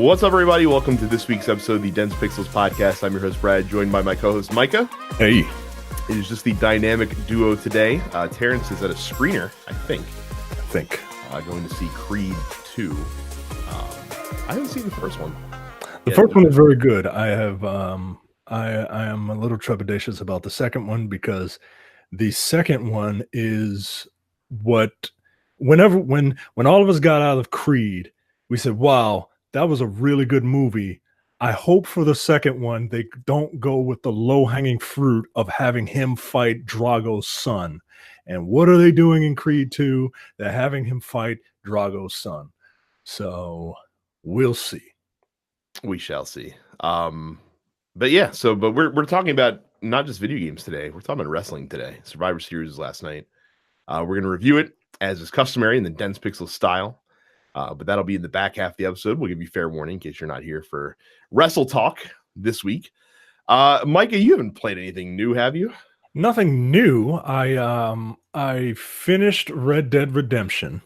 What's up, everybody? Welcome to this week's episode of the Dense Pixels podcast. I'm your host, Brad, joined by my co-host, Micah. Hey. It is just the dynamic duo today. Terrence is at a screener, I think. Going to see Creed 2. I haven't seen the first one. The first one is very good. I am a little trepidatious about the second one because the second one is when all of us got out of Creed, we said, wow, that was a really good movie. I hope for the second one they don't go with the low-hanging fruit of having him fight Drago's son. And what are they doing in Creed 2? They're having him fight Drago's son. So we'll see. We shall see. But we're talking about not just video games today. We're talking about wrestling today. Survivor Series was last night. We're going to review it as is customary in the Dense Pixel style. But that'll be in the back half of the episode. We'll give you fair warning in case you're not here for Wrestle Talk this week. Micah, you haven't played anything new, have you? Nothing new. I finished Red Dead Redemption.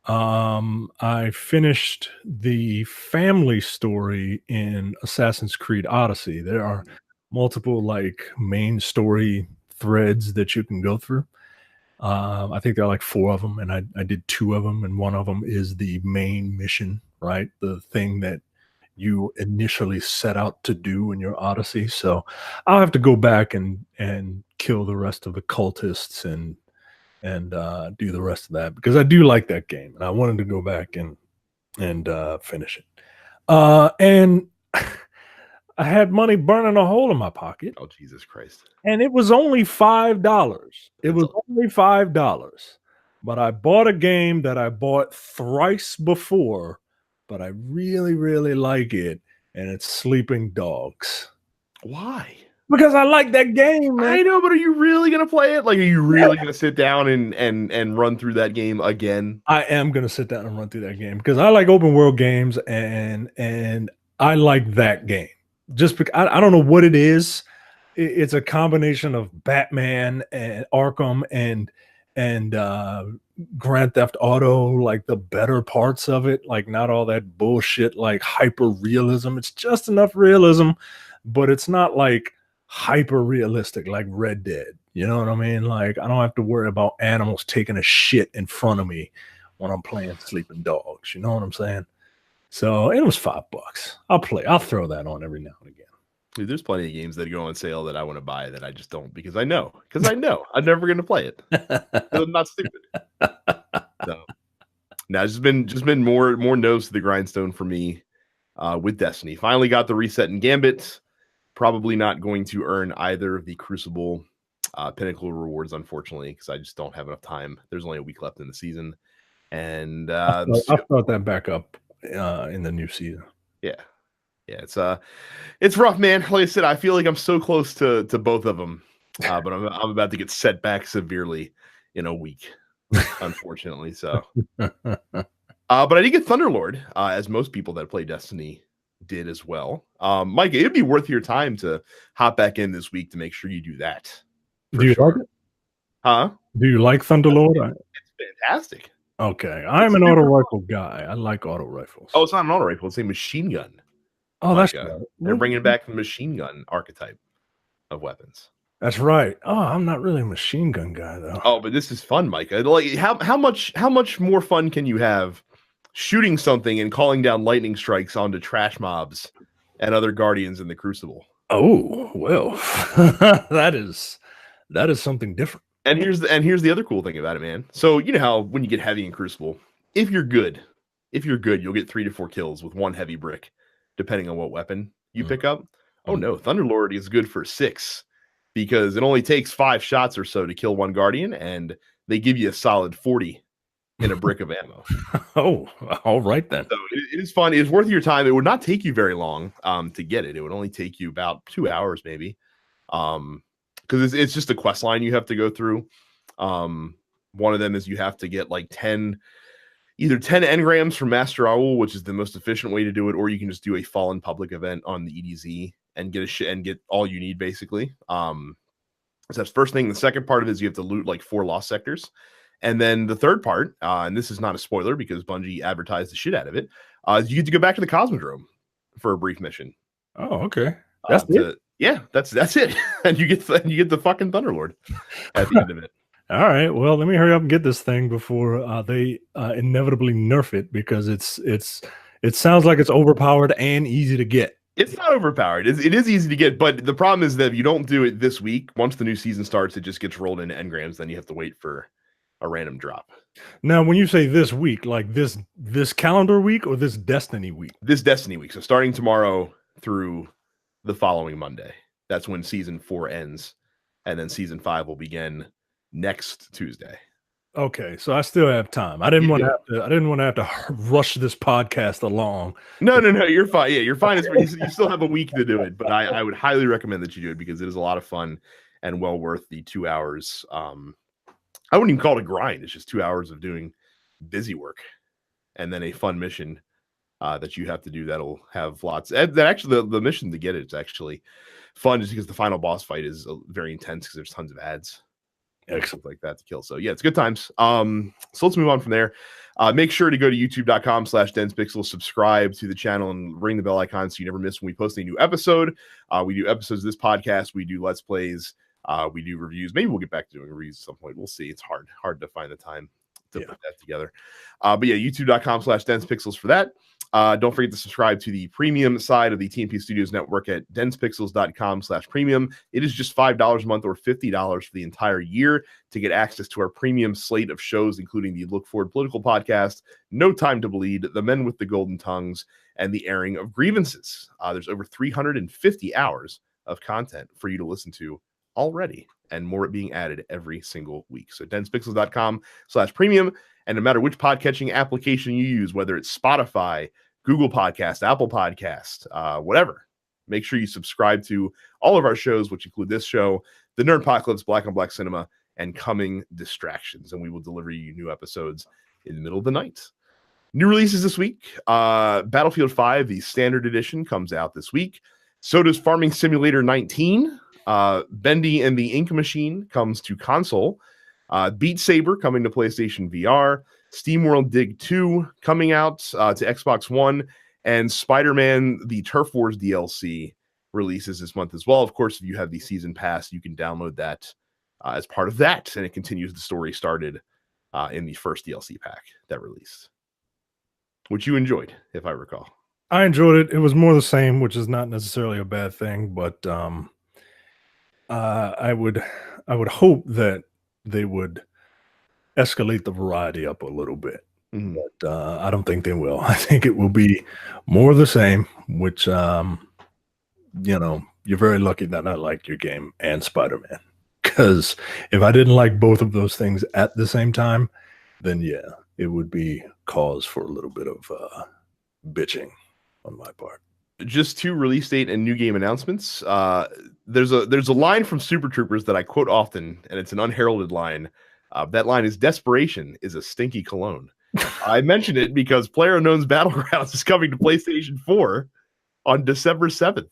I finished the family story in Assassin's Creed Odyssey. There are multiple main story threads that you can go through. I think there are 4 of them, and I did 2 of them, and one of them is the main mission, right? The thing that you initially set out to do in your Odyssey. So I'll have to go back and kill the rest of the cultists and do the rest of that, because I do like that game, and I wanted to go back and finish it. And I had money burning a hole in my pocket. Oh, Jesus Christ. And it was only $5. It was only $5. But I bought a game that I bought thrice before, but I really, really like it. And it's Sleeping Dogs. Why? Because I like that game, man. I know, but are you really going to play it? Are you really going to sit down and run through that game again? I am going to sit down and run through that game because I like open world games, and I like that game. Just because I don't know what it is. It's a combination of Batman and Arkham and Grand Theft Auto, the better parts of it, not all that bullshit hyper realism. It's just enough realism, but it's not hyper realistic like Red Dead. You know what I mean? I don't have to worry about animals taking a shit in front of me when I'm playing Sleeping Dogs. You know what I'm saying? So it was $5. I'll throw that on every now and again. Dude, there's plenty of games that go on sale that I want to buy that I just don't, because I know I'm never going to play it. I'm not stupid. So now it's just been more nose to the grindstone for me with Destiny. Finally got the reset in Gambit. Probably not going to earn either of the Crucible Pinnacle rewards, unfortunately, because I just don't have enough time. There's only a week left in the season, and I'll start that back up in the new season. Yeah, it's rough, man. Like I said, I feel like I'm so close to both of them, but I'm about to get set back severely in a week, unfortunately. So, but I did get Thunderlord, as most people that play Destiny did as well. Mike, it'd be worth your time to hop back in this week to make sure you do that. Do you like it? Huh? Do you like Thunderlord? It's fantastic. Okay, I'm an auto rifle guy. I like auto rifles. Oh, it's not an auto rifle; it's a machine gun. Oh, that's right. They're bringing back the machine gun archetype of weapons. That's right. Oh, I'm not really a machine gun guy though. Oh, but this is fun, Mike. How much more fun can you have shooting something and calling down lightning strikes onto trash mobs and other guardians in the Crucible? Oh, well, that is something different. And here's the other cool thing about it, man. So you know how when you get heavy in Crucible, if you're good, you'll get 3 to 4 kills with 1 heavy brick, depending on what weapon you pick up. Oh no, Thunderlord is good for 6 because it only takes 5 shots or so to kill 1 guardian, and they give you a solid 40 in a brick of ammo. Oh, all right then. So it is fun. It's worth your time. It would not take you very long to get it. It would only take you about 2 hours maybe. Because it's just a quest line you have to go through. One of them is you have to get either 10 engrams from Master Raoul, which is the most efficient way to do it, or you can just do a Fallen Public event on the EDZ and get all you need basically. So that's first thing. The second part of it is you have to loot 4 lost sectors. And then the third part, and this is not a spoiler because Bungie advertised the shit out of it, You get to go back to the Cosmodrome for a brief mission. Oh, okay. That's it. Yeah, that's it. And you get the fucking Thunderlord at the end of it. All right. Well, let me hurry up and get this thing before they inevitably nerf it, because it sounds like it's overpowered and easy to get. It's not overpowered. It is easy to get, but the problem is that if you don't do it this week, once the new season starts, it just gets rolled into engrams. Then you have to wait for a random drop. Now, when you say this week, like this calendar week or this Destiny week? This Destiny week. So starting tomorrow through the following Monday. That's when season 4 ends, and then season 5 will begin next Tuesday. Okay, so I still have time. I didn't want to have to rush this podcast along. No, you're fine. Yeah, you're fine. You still have a week to do it, but I would highly recommend that you do it because it is a lot of fun and well worth the 2 hours. I wouldn't even call it a grind. It's just 2 hours of doing busy work and then a fun mission that you have to do that'll have lots. That actually the mission to get it's actually fun just because the final boss fight is very intense because there's tons of ads. Excellent, like that to kill. So yeah, it's good times. So let's move on from there. Make sure to go to youtube.com/DensePixels, subscribe to the channel and ring the bell icon so you never miss when we post a new episode. We do episodes of this podcast. We do Let's Plays. We do reviews. Maybe we'll get back to doing reviews at some point. We'll see. It's hard to find the time to put that together. But yeah, youtube.com/DensePixels for that. Don't forget to subscribe to the premium side of the TNP Studios network at densepixels.com/premium. It is just $5 a month or $50 for the entire year to get access to our premium slate of shows, including the Look Forward Political Podcast, No Time to Bleed, The Men with the Golden Tongues, and the airing of Grievances. There's over 350 hours of content for you to listen to already, and more being added every single week. So densepixels.com/premium. And no matter which podcatching application you use, whether it's Spotify, Google Podcast, Apple Podcast, whatever, make sure you subscribe to all of our shows, which include this show, The Nerdpocalypse, Black on Black Cinema, and Coming Distractions. And we will deliver you new episodes in the middle of the night. New releases this week. Battlefield 5, the standard edition, comes out this week. So does Farming Simulator 19. Bendy and the Ink Machine comes to console. Beat Saber coming to PlayStation VR, SteamWorld Dig 2 coming out to Xbox One, and Spider-Man the Turf Wars DLC releases this month as well. Of course, if you have the season pass, you can download that as part of that, and it continues the story started in the first DLC pack that released, which you enjoyed, if I recall. I enjoyed it. It was more the same, which is not necessarily a bad thing, but I would hope that they would escalate the variety up a little bit. But I don't think they will. I think it will be more of the same, which, you're very lucky that I like your game and Spider-Man. Because if I didn't like both of those things at the same time, then yeah, it would be cause for a little bit of bitching on my part. Just 2 release date and new game announcements. There's a line from Super Troopers that I quote often, and it's an unheralded line. That line is, "Desperation is a stinky cologne." I mention it because PlayerUnknown's Battlegrounds is coming to PlayStation 4 on December 7th.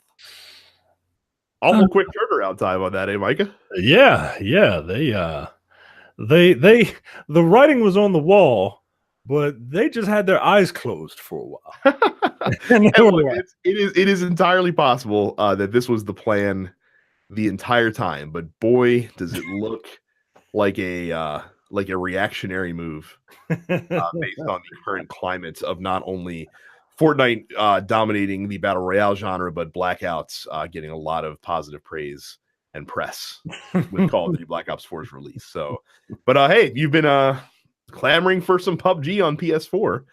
Awful quick turnaround time on that, eh, Micah? Yeah. They the writing was on the wall, but they just had their eyes closed for a while. It is entirely possible that this was the plan the entire time, but boy, does it look like a reactionary move based on the current climate of not only Fortnite dominating the battle royale genre, but Blackouts getting a lot of positive praise and press with Call of Duty Black Ops 4's release. So, but hey, you've been clamoring for some PUBG on PS4.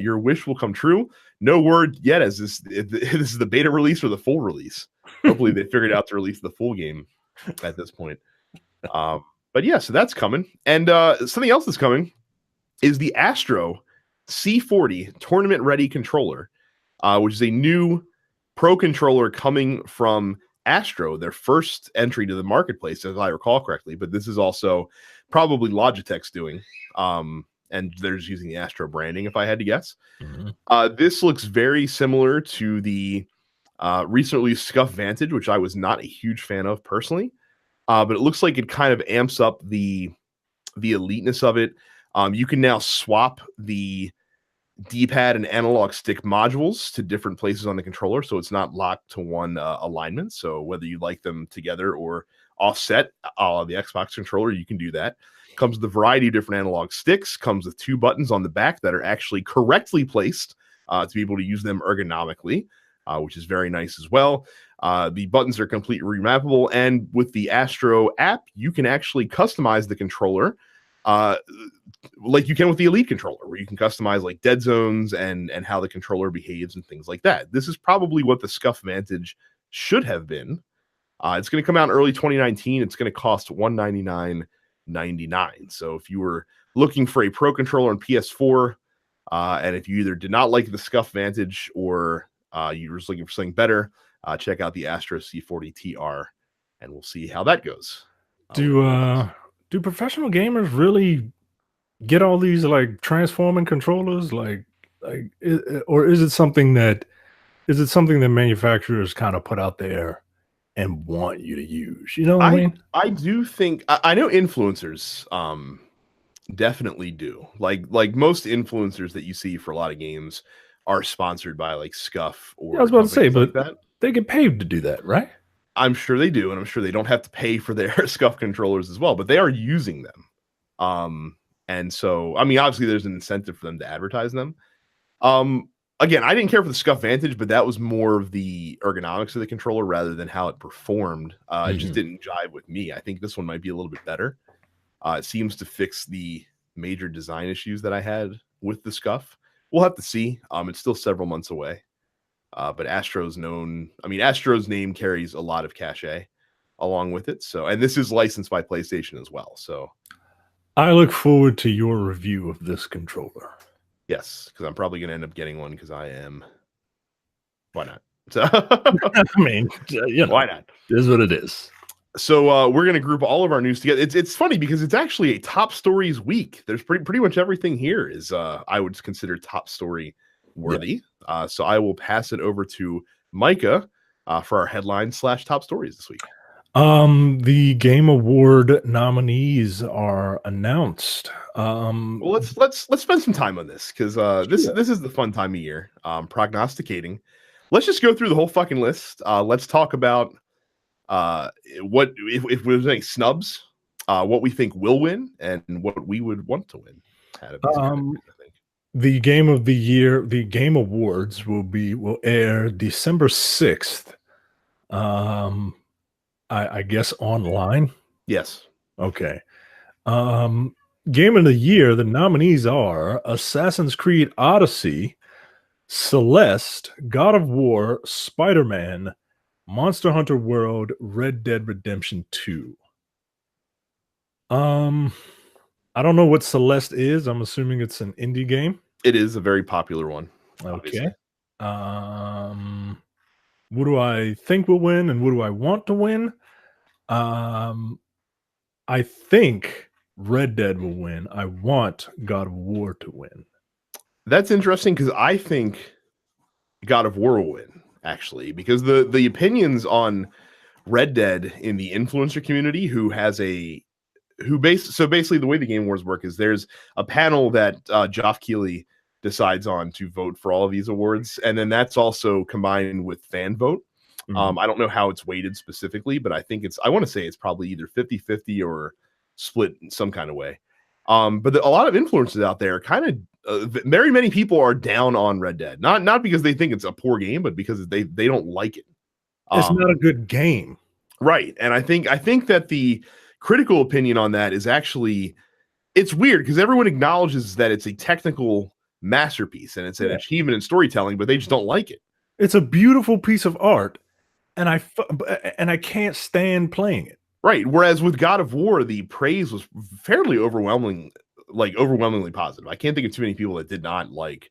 Your wish will come true. No word yet as this is the beta release or the full release. Hopefully they figured out to release the full game at this point. But yeah, so that's coming. And something else that's coming is the Astro C40 tournament ready controller, which is a new pro controller coming from Astro, their first entry to the marketplace, as I recall correctly. But this is also probably Logitech's doing. And they're just using the Astro branding, if I had to guess. This looks very similar to the recently Scuf Vantage, which I was not a huge fan of personally. But it looks like it kind of amps up the eliteness of it. You can now swap the D-pad and analog stick modules to different places on the controller, so it's not locked to one alignment. So whether you like them together or offset the Xbox controller, you can do that. Comes with a variety of different analog sticks. Comes with 2 buttons on the back that are actually correctly placed to be able to use them ergonomically, which is very nice as well. The buttons are completely remappable, and with the Astro app, you can actually customize the controller like you can with the Elite controller, where you can customize like dead zones and how the controller behaves and things like that. This is probably what the Scuf Vantage should have been. It's going to come out in early 2019. It's going to cost $199.99. So if you were looking for a Pro controller on PS4, and if you either did not like the Scuf Vantage or you were just looking for something better, check out the Astro C40 TR, and we'll see how that goes. Do professional gamers really get all these like transforming controllers, or is it something that manufacturers kind of put out there and want you to use? You know what I mean? I do think I know influencers definitely do. Like most influencers that you see for a lot of games are sponsored by like Scuf or I was about to say, but like that. They get paid to do that, right? I'm sure they do, and I'm sure they don't have to pay for their Scuf controllers as well, but they are using them. And so, I mean, obviously there's an incentive for them to advertise them. Again, I didn't care for the Scuf Vantage, but that was more of the ergonomics of the controller rather than how it performed. It just didn't jive with me. I think this one might be a little bit better. It seems to fix the major design issues that I had with the Scuf. We'll have to see. It's still several months away. But Astro's name carries a lot of cachet along with it. So, and this is licensed by PlayStation as well. So I look forward to your review of this controller. Yes, because I'm probably going to end up getting one because I am. Why not? So, I mean, why not? It is what it is. So we're going to group all of our news together. It's funny because it's actually a top stories week. There's pretty much everything here is I would consider top story worthy. Yeah. So I will pass it over to Micah for our headlines / top stories this week. The Game Award nominees are announced. Well, let's spend some time on this because this is the fun time of year. Prognosticating. Let's just go through the whole fucking list. Let's talk about what if there's any snubs, what we think will win, and what we would want to win. The Game of the Year, the Game Awards will air December 6th. I guess online. Yes. Okay. Game of the Year, the nominees are Assassin's Creed Odyssey, Celeste, God of War, Spider-Man, Monster Hunter World, Red Dead Redemption 2. I don't know what Celeste is. I'm assuming it's an indie game. It is a very popular one. Okay. What do I think will win and what do I want to win? I think Red Dead will win. I want God of War to win. That's interesting because I think God of War will win, actually, because the opinions on Red Dead in the influencer community basically the way the Game Awards work is there's a panel that Geoff Keighley decides on to vote for all of these awards, and then that's also combined with fan vote. I don't know how it's weighted specifically, but I want to say it's probably either 50-50 or split in some kind of way. But a lot of influencers out there kind of very many people are down on Red Dead, not because they think it's a poor game, but because they don't like it. It's not a good game, right? And I think that the critical opinion on that is actually it's weird because everyone acknowledges that it's a technical masterpiece and it's an achievement in storytelling, but they just don't like it. It's a beautiful piece of art, and I can't stand playing it. Right. Whereas with God of War, the praise was fairly overwhelmingly positive. I can't think of too many people that did not like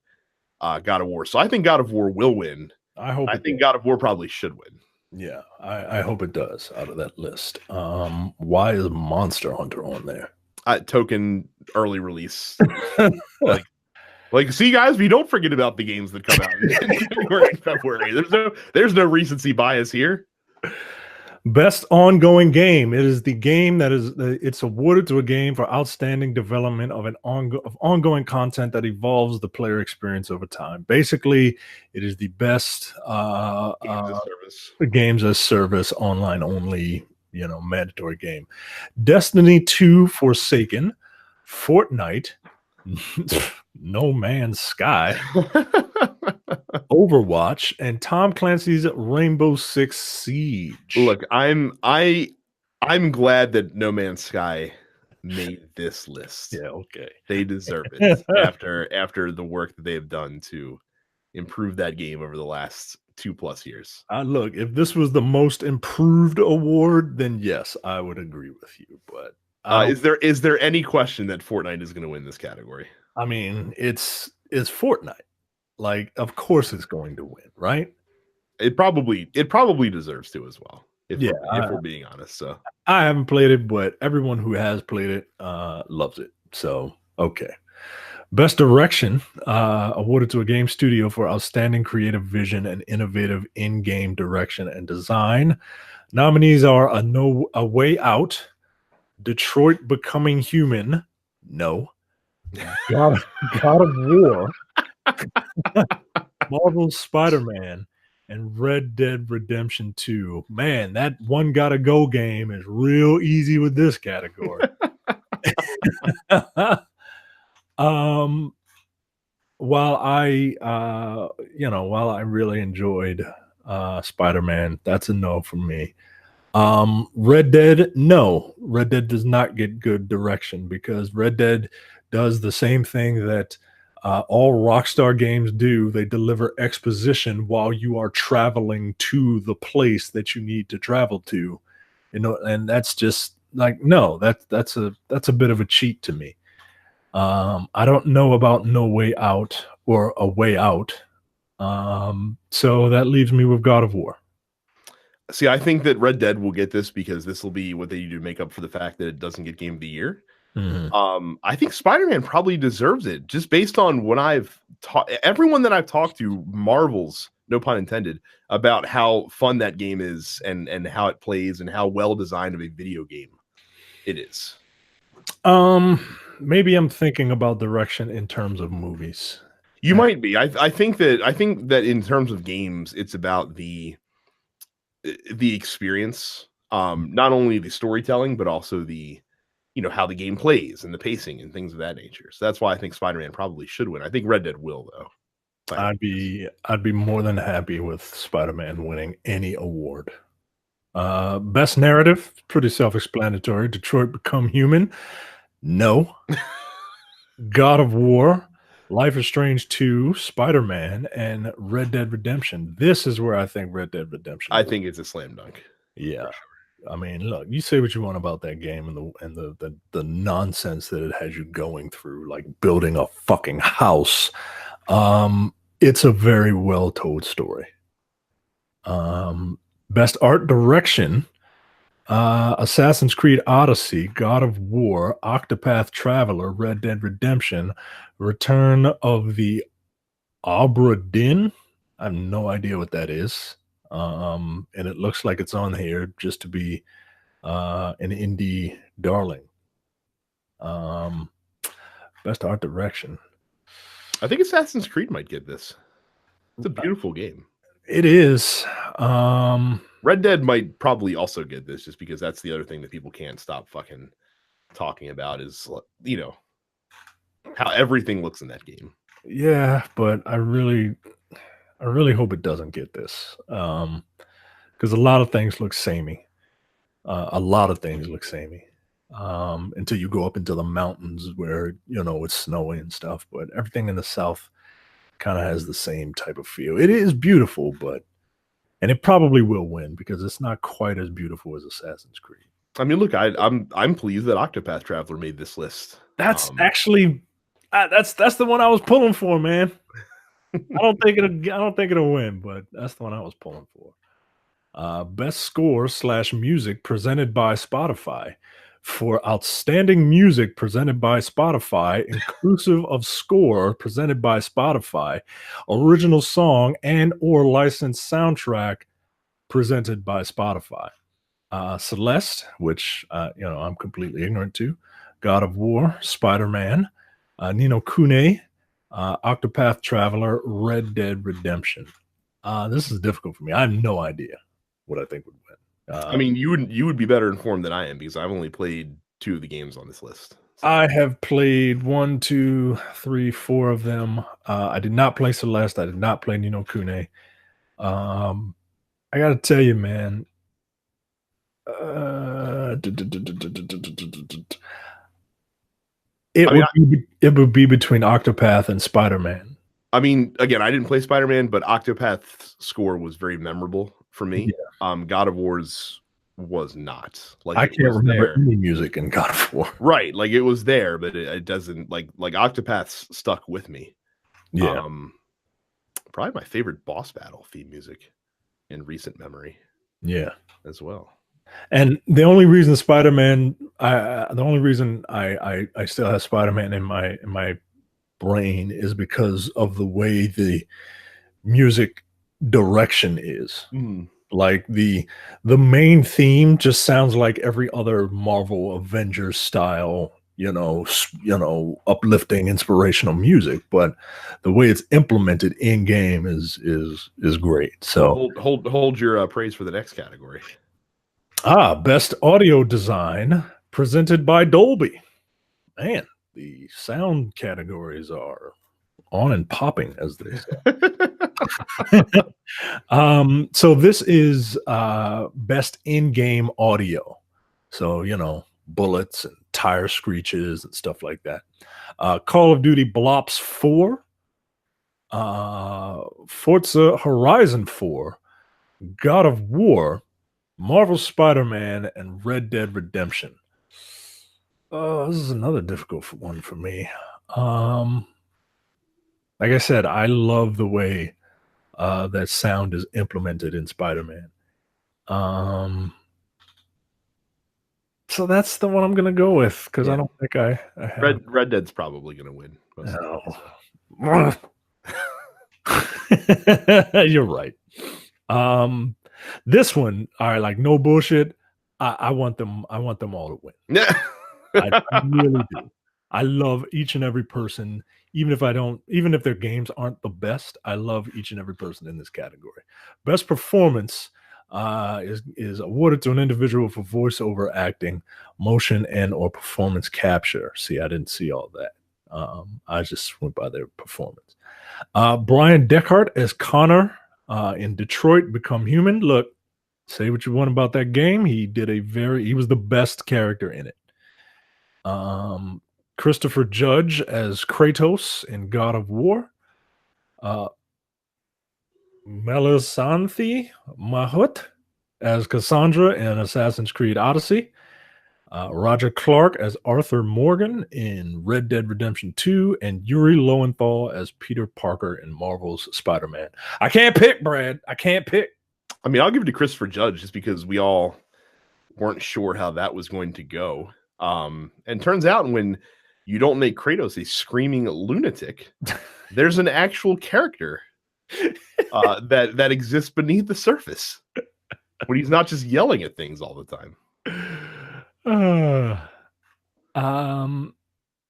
God of War. So I think God of War will win. I think God of War probably should win. Yeah, I hope it does out of that list. Why is Monster Hunter on there? Token early release. Like, see, guys, we don't forget about the games that come out in January and February. There's no recency bias here. Best ongoing game. It is the game that is it's awarded to a game for outstanding development of of ongoing content that evolves the player experience over time. Basically, it is the best Games as service. games as service online only, mandatory game. Destiny 2 Forsaken, Fortnite, No Man's Sky, Overwatch, and Tom Clancy's Rainbow Six Siege. Look, I'm glad that No Man's Sky made this list. Yeah, okay. They deserve it after the work that they have done to improve that game over the last 2+ years. Look, if this was the most improved award, then yes, I would agree with you. But is there any question that Fortnite is going to win this category? I mean, it's Fortnite. Like, of course it's going to win, right? It probably deserves to as well. If we're being honest. So I haven't played it, but everyone who has played it loves it. So okay. Best direction awarded to a game studio for outstanding creative vision and innovative in-game direction and design. Nominees are A Way Out, Detroit Becoming Human, no, God of War, Marvel's Spider-Man, and Red Dead Redemption 2. Man, that one gotta go game is real easy with this category. While I really enjoyed Spider-Man, that's a no from me. Red Dead, no. Red Dead does not get good direction because Red Dead does the same thing that all Rockstar games do. They deliver exposition while you are traveling to the place that you need to travel to, and that's just like, no, that's a bit of a cheat to me. I don't know about No Way Out or A Way Out. So that leaves me with God of War. See, I think that Red Dead will get this because this will be what they do to make up for the fact that it doesn't get Game of the Year. Mm-hmm. I think Spider-Man probably deserves it just based on what I've taught. Everyone that I've talked to marvels, no pun intended, about how fun that game is and how it plays and how well designed of a video game it is. Maybe I'm thinking about direction in terms of movies. You might be. I think that in terms of games, it's about the experience, not only the storytelling, but also the how the game plays and the pacing and things of that nature. So that's why I think Spider-Man probably should win. I think Red Dead will, though. I'd be more than happy with Spider-Man winning any award. Best narrative, pretty self-explanatory. Detroit Become Human, no. God of War, Life is Strange 2, Spider-Man, and Red Dead Redemption. This is where I think Red Dead Redemption. I think it's a slam dunk. Yeah. I mean, look, you say what you want about that game and the nonsense that it has you going through, like building a fucking house. It's a very well told story. Best art direction, Assassin's Creed Odyssey, God of War, Octopath Traveler, Red Dead Redemption, Return of the Obra Dinn. I have no idea what that is. And it looks like it's on here just to be an indie darling. Best art direction. I think Assassin's Creed might get this. It's a beautiful game. It is. Red Dead might probably also get this just because that's the other thing that people can't stop fucking talking about is, how everything looks in that game. Yeah, but I really hope it doesn't get this. Because a lot of things look samey. Until you go up into the mountains where, it's snowy and stuff. But everything in the South kind of has the same type of feel. It is beautiful, and it probably will win because it's not quite as beautiful as Assassin's Creed. I mean, look, I'm pleased that Octopath Traveler made this list. That's actually that's the one I was pulling for, man. I don't think it'll win, but that's the one I was pulling for. Best score / music presented by Spotify. For outstanding music presented by Spotify, inclusive of score presented by Spotify, original song and or licensed soundtrack presented by Spotify. Celeste, which I'm completely ignorant to, God of War, Spider-Man, Nino Kune, Octopath Traveler, Red Dead Redemption. This is difficult for me. I have no idea what I think would win. I mean, you would be better informed than I am because I've only played 2 of the games on this list. So. I have played 1, 2, 3, 4 of them. I did not play Celeste. I did not play Nino Kune. I got to tell you, man. It would be between Octopath and Spider-Man. I mean, again, I didn't play Spider-Man, but Octopath's score was very memorable for me. Yeah. God of War's was not. Like, I can't remember any music in God of War. Right, like it was there, but it doesn't like Octopath's stuck with me. Yeah. Probably my favorite boss battle theme music in recent memory. Yeah, as well. And the only reason Spider-Man, the only reason I still have Spider-Man in my brain is because of the way the music direction is. Like the main theme just sounds like every other Marvel Avengers style, uplifting, inspirational music, but the way it's implemented in game is great. So hold your praise for the next category. Best audio design presented by Dolby. Man, the sound categories are on and popping, as they say. So this is best in-game audio. So, bullets and tire screeches and stuff like that. Call of Duty Blops 4, Forza Horizon 4, God of War, Marvel Spider-Man, and Red Dead Redemption. This is another difficult one for me. Like I said, I love the way that sound is implemented in Spider-Man. So that's the one I'm going to go with because I don't think I have. Red Dead's probably going to win. No. You're right. This one, all right, like no bullshit. I want them all to win. Yeah. I really do. I love each and every person, even if their games aren't the best. I love each and every person in this category. Best performance is awarded to an individual for voiceover acting, motion, and or performance capture. See, I didn't see all that. I just went by their performance. Brian Deckard as Connor in Detroit Become Human. Look, say what you want about that game. He was the best character in it. Christopher Judge as Kratos in God of War. Melisanthe Mahut as Cassandra in Assassin's Creed Odyssey. Roger Clark as Arthur Morgan in Red Dead Redemption 2, and Yuri Lowenthal as Peter Parker in Marvel's Spider-Man. I can't pick, Brad. I can't pick. I mean, I'll give it to Christopher Judge just because we all weren't sure how that was going to go. And turns out when you don't make Kratos a screaming lunatic, there's an actual character that exists beneath the surface when he's not just yelling at things all the time.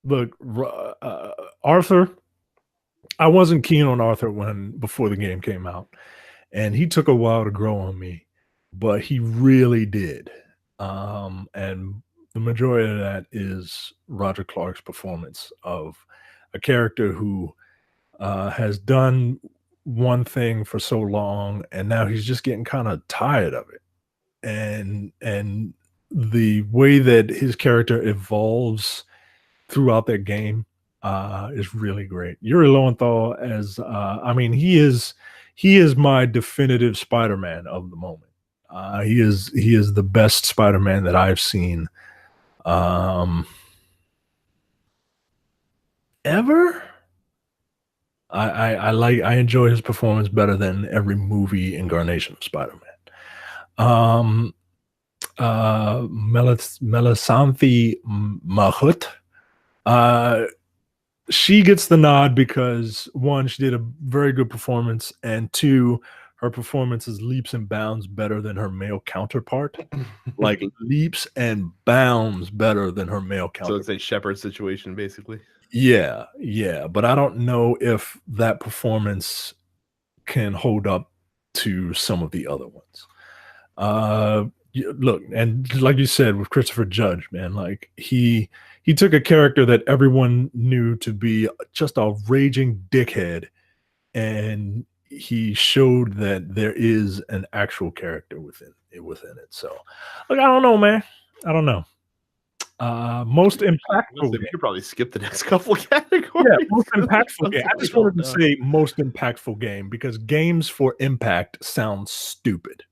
Look, Arthur, I wasn't keen on Arthur before the game came out, and he took a while to grow on me, but he really did. And the majority of that is Roger Clark's performance of a character who has done one thing for so long, and now he's just getting kind of tired of it. And the way that his character evolves throughout that game is really great. Yuri Lowenthal as he is my definitive Spider-Man of the moment. He is the best Spider-Man that I've seen ever. I enjoy his performance better than every movie incarnation of Spider-Man. Melisanthe Mahut, she gets the nod because one, she did a very good performance, and two, her performance is leaps and bounds better than her male counterpart. Like leaps and bounds better than her male So counterpart. it's a Shepherd situation, basically. Yeah, yeah, but I don't know if that performance can hold up to some of the other ones. Look, and like you said with Christopher Judge, man, like he took a character that everyone knew to be just a raging dickhead, and he showed that there is an actual character within it. So, like, I don't know, man. I don't know. Most impactful We game. could probably skip the next couple of categories. Yeah, most impactful Let's game. I get just it all wanted to done. say most impactful game because games for impact sounds stupid.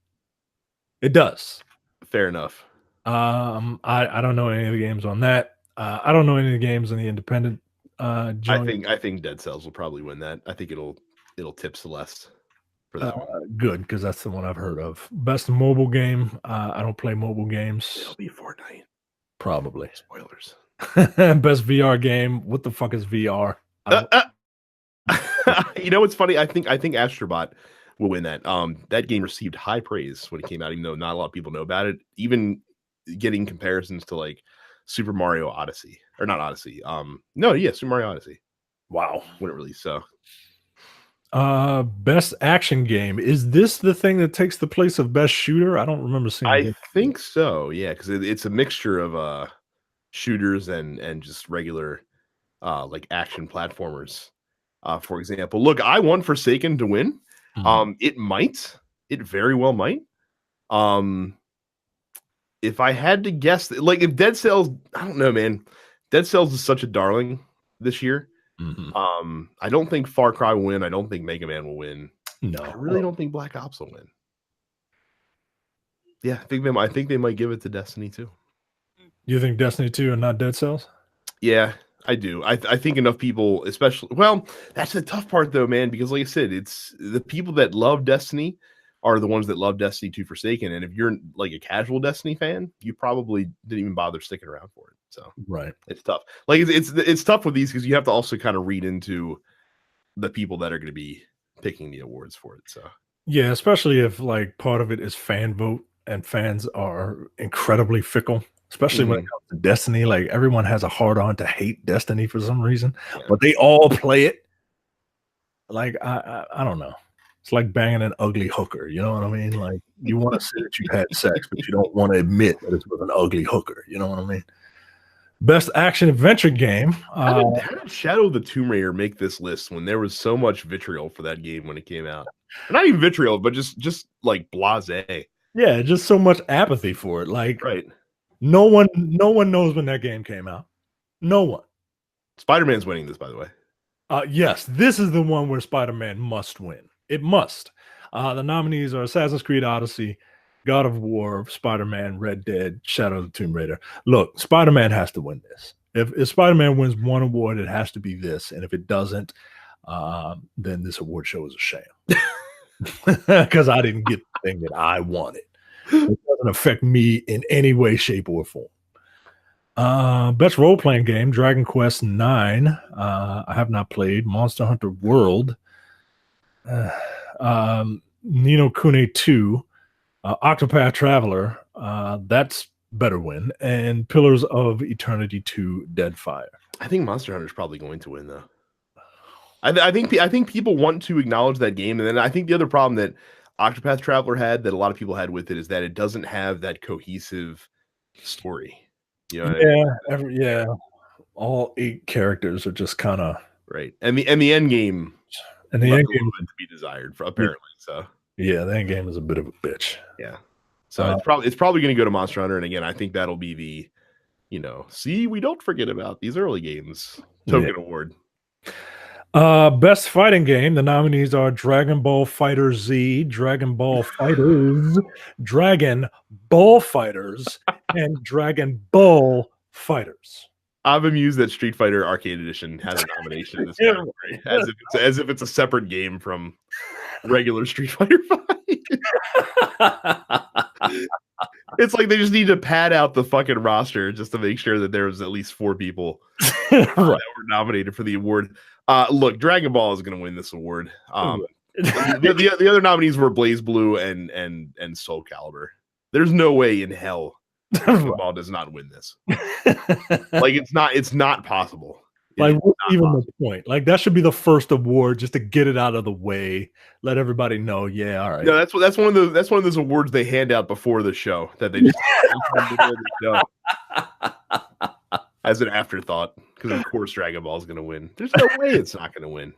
It does. Fair enough. I don't know any of the games on that. I don't know any of the games in the independent joint. I think Dead Cells will probably win that. I think it'll tip Celeste for that one. Good, because that's the one I've heard of. Best mobile game. I don't play mobile games. It'll be Fortnite. Probably. Spoilers. Best VR game. What the fuck is VR? You know what's funny? I think Astrobot will win that. That game received high praise when it came out, even though not a lot of people know about it. Even getting comparisons to like Super Mario Odyssey or not Odyssey. Super Mario Odyssey. Wow. When it released. So best action game. Is this the thing that takes the place of best shooter? I don't remember seeing I think so, yeah, because it's a mixture of shooters and just regular like action platformers. For example, look, I want Forsaken to win. It very well might. If I had to guess, like if Dead Cells, I don't know, man. Dead Cells is such a darling this year. I don't think Far Cry will win. I don't think Mega Man will win. No, I really don't think Black Ops will win. Yeah, I think they might give it to Destiny too. You think Destiny 2 and not Dead Cells? Yeah, I do. I think enough people, especially. Well, that's the tough part though, man. Because like I said, it's the people that love Destiny are the ones that love Destiny 2 Forsaken. And if you're like a casual Destiny fan, you probably didn't even bother sticking around for it. So right, it's tough. Like it's tough with these because you have to also kind of read into the people that are going to be picking the awards for it. So yeah, especially if like part of it is fan vote and fans are incredibly fickle. Especially when it comes to Destiny, like everyone has a hard on to hate Destiny for some reason, but they all play it. Like I don't know. It's like banging an ugly hooker. You know what I mean? Like you want to say that you've had sex, but you don't want to admit that it's with an ugly hooker. You know what I mean? Best action adventure game. How did Shadow of the Tomb Raider make this list when there was so much vitriol for that game when it came out? Not even vitriol, but just like blasé. Yeah, just so much apathy for it. Like right. No one knows when that game came out. No one. Spider-Man's winning this, by the way. Yes, this is the one where Spider-Man must win. It must. The nominees are Assassin's Creed Odyssey, God of War, Spider-Man, Red Dead, Shadow of the Tomb Raider. Look, Spider-Man has to win this. If Spider-Man wins one award, it has to be this. And if it doesn't, then this award show is a sham. Because I didn't get the thing that I wanted. It doesn't affect me in any way, shape, or form. Best role-playing game, Dragon Quest IX. I have not played. Monster Hunter World. Ni no Kuni 2. Octopath Traveler. That's better win. And Pillars of Eternity 2, Deadfire. I think Monster Hunter is probably going to win, though. I think people want to acknowledge that game. And then I think the other problem that Octopath Traveler had that a lot of people had with it is that it doesn't have that cohesive story. You know yeah. All 8 characters are just kind of right, and the end game, and the end game to be desired, apparently. So yeah, the end game is a bit of a bitch. Yeah, so it's probably going to go to Monster Hunter, and again, I think that'll be the, see, we don't forget about these early games token award. Best fighting game. The nominees are Dragon Ball Fighter Z, Dragon Ball Fighters, Dragon Ball Fighters, and Dragon Ball Fighters. I'm amused that Street Fighter Arcade Edition has a nomination in this category, as if it's a separate game from regular Street Fighter 5. It's like they just need to pad out the fucking roster just to make sure that there's at least 4 people that were nominated for the award. Look, Dragon Ball is going to win this award. The other nominees were Blaze Blue and Soul Calibur. There's no way in hell Dragon Ball does not win this. Like it's not possible. Like even the point. Like that should be the first award just to get it out of the way. Let everybody know. Yeah, all right. No, that's one of those awards they hand out before the show that they just as an afterthought because of course Dragon Ball is going to win. There's no way it's not going to win.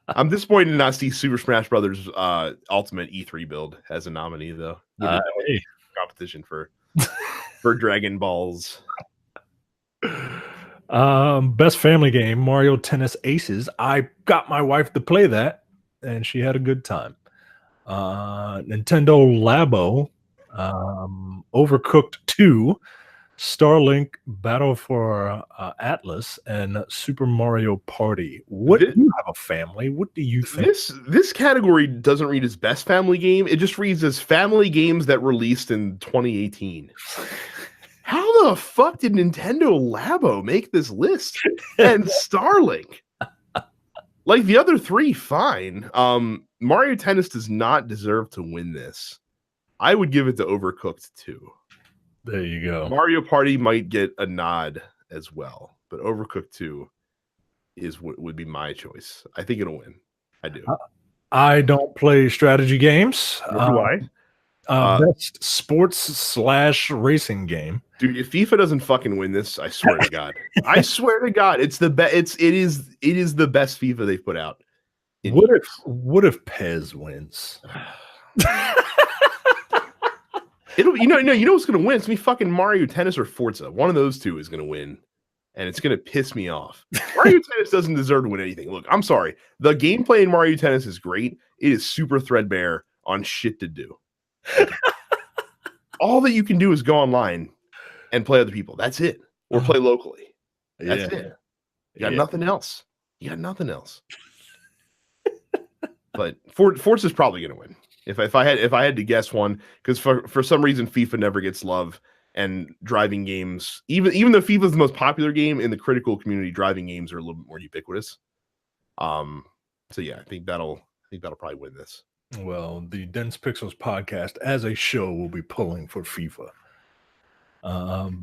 I'm disappointed to not see Super Smash Brothers Ultimate E3 build as a nominee though. Hey. Competition for Dragon Balls. Best family game, Mario Tennis Aces. I got my wife to play that, and she had a good time. Nintendo Labo, Overcooked 2, Starlink Battle for Atlas, and Super Mario Party. What do you have a family? What do you think? This category doesn't read as best family game. It just reads as family games that released in 2018. How the fuck did Nintendo Labo make this list? And Starlink. Like the other three, fine. Mario Tennis does not deserve to win this. I would give it to Overcooked 2. There you go. Mario Party might get a nod as well, but Overcooked 2 is what would be my choice. I think it'll win. I do. I don't play strategy games. Nor do I. Best sports/racing game. Dude, if FIFA doesn't fucking win this, I swear to God. I swear to God, it's the best. It is the best FIFA they've put out. What if Pez wins? You know what's gonna win? It's gonna be fucking Mario Tennis or Forza. One of those two is gonna win, and it's gonna piss me off. Mario Tennis doesn't deserve to win anything. Look, I'm sorry. The gameplay in Mario Tennis is great. It is super threadbare on shit to do. All that you can do is go online and play other people. That's it. Or play locally. That's it. You got nothing else. But Forza is probably going to win. If I had to guess one, because for some reason FIFA never gets love, and driving games, even though FIFA is the most popular game in the critical community, driving games are a little bit more ubiquitous. So yeah, I think that'll probably win this. Well, the Dense Pixels podcast as a show will be pulling for FIFA.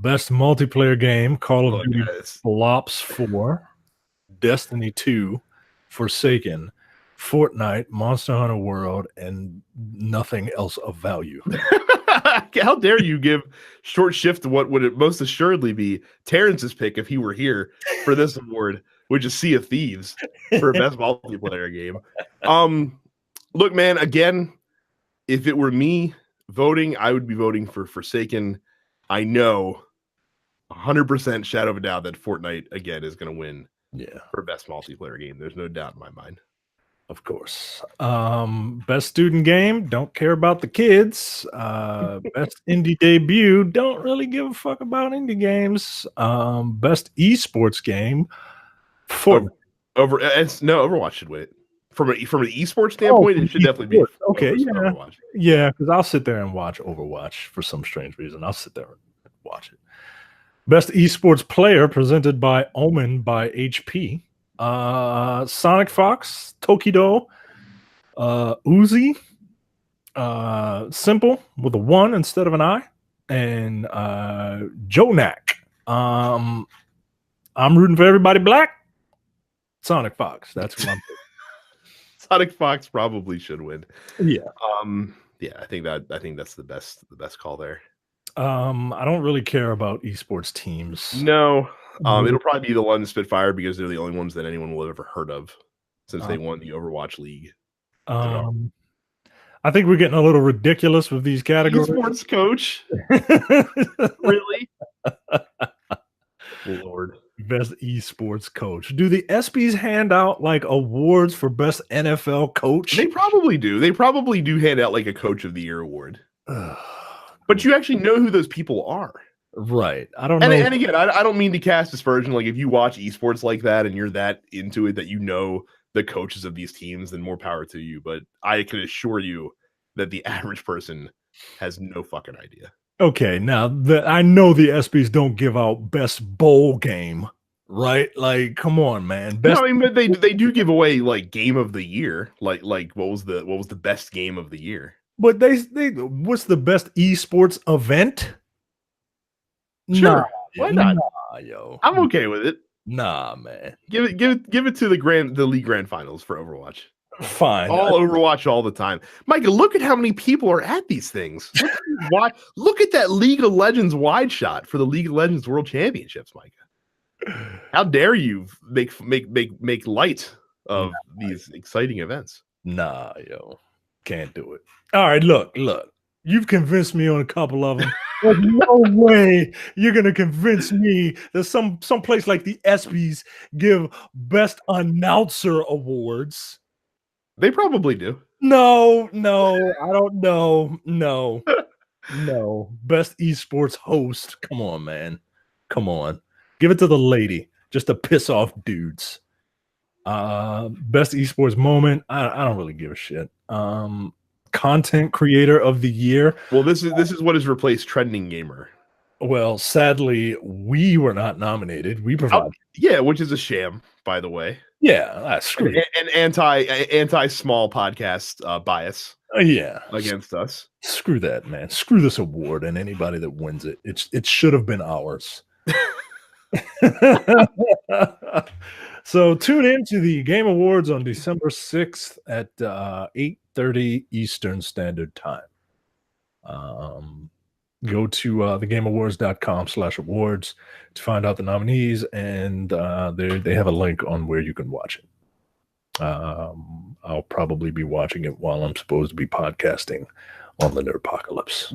Best multiplayer game, Call of Duty Black Ops 4, Destiny 2, Forsaken, Fortnite, Monster Hunter World, and nothing else of value. How dare you give short shift to what would it most assuredly be Terrence's pick if he were here for this award, which is Sea of Thieves for best multiplayer game. Look, man, again, if it were me voting, I would be voting for Forsaken. I know 100% shadow of a doubt that Fortnite, again, is going to win for best multiplayer game. There's no doubt in my mind. Of course. Best student game, don't care about the kids. Best indie debut, don't really give a fuck about indie games. Best esports game, Overwatch should win. From an esports standpoint, it should definitely be okay. Overwatch. Yeah, because I'll sit there and watch Overwatch for some strange reason. I'll sit there and watch it. Best esports player presented by Omen by HP. Sonic Fox, Tokido, Uzi, Simple with a 1 instead of an I, and Jonak. I'm rooting for everybody black. Sonic Fox. That's what I'm thinking. Sonic Fox probably should win. Yeah. I think that's the best call there. I don't really care about esports teams. No. It'll probably be the London Spitfire because they're the only ones that anyone will have ever heard of since they won the Overwatch League. I think we're getting a little ridiculous with these categories. Esports coach. Really? Lord. Best esports coach. Do the ESPYs hand out like awards for best NFL coach? They probably do. They probably do hand out like a coach of the year award. But you actually know who those people are. Right. I don't know. And again, I don't mean to cast aspersion. Like if you watch esports like that and you're that into it that you know the coaches of these teams, then more power to you. But I can assure you that the average person has no fucking idea. Okay, now I know the ESPYs don't give out best bowl game right? Like, come on, man. No, Best, I mean, but they do give away like game of the year. Like what was the best game of the year? but they what's the best esports event? Nah, Sure, yo, why not? yo, I'm okay with it. nah, man. Give it to the league grand finals for Overwatch. Fine. All Overwatch all the time. Micah, look at how many people are at these things. Look at that League of Legends wide shot for the League of Legends World Championships, Micah. How dare you make light of these exciting events? Nah, yo, can't do it. All right, look. You've convinced me on a couple of them. There's no way you're gonna convince me that some place like the ESPYS give best announcer awards. They probably do. No, I don't know. No. Best esports host. Come on, man. Come on. Give it to the lady just to piss off dudes. Best esports moment. I don't really give a shit. Content creator of the year. Well, this is what has replaced trending gamer. Well, sadly, we were not nominated. We provided. Yeah, which is a sham, by the way. Yeah, screw it. An anti small podcast bias. Yeah, against us. Screw that, man. Screw this award and anybody that wins it. It should have been ours. So tune in to the Game Awards on December 6th at 8:30 Eastern Standard Time. Go to thegameawards.com/awards to find out the nominees, and they have a link on where you can watch it. I'll probably be watching it while I'm supposed to be podcasting on the Nerdpocalypse.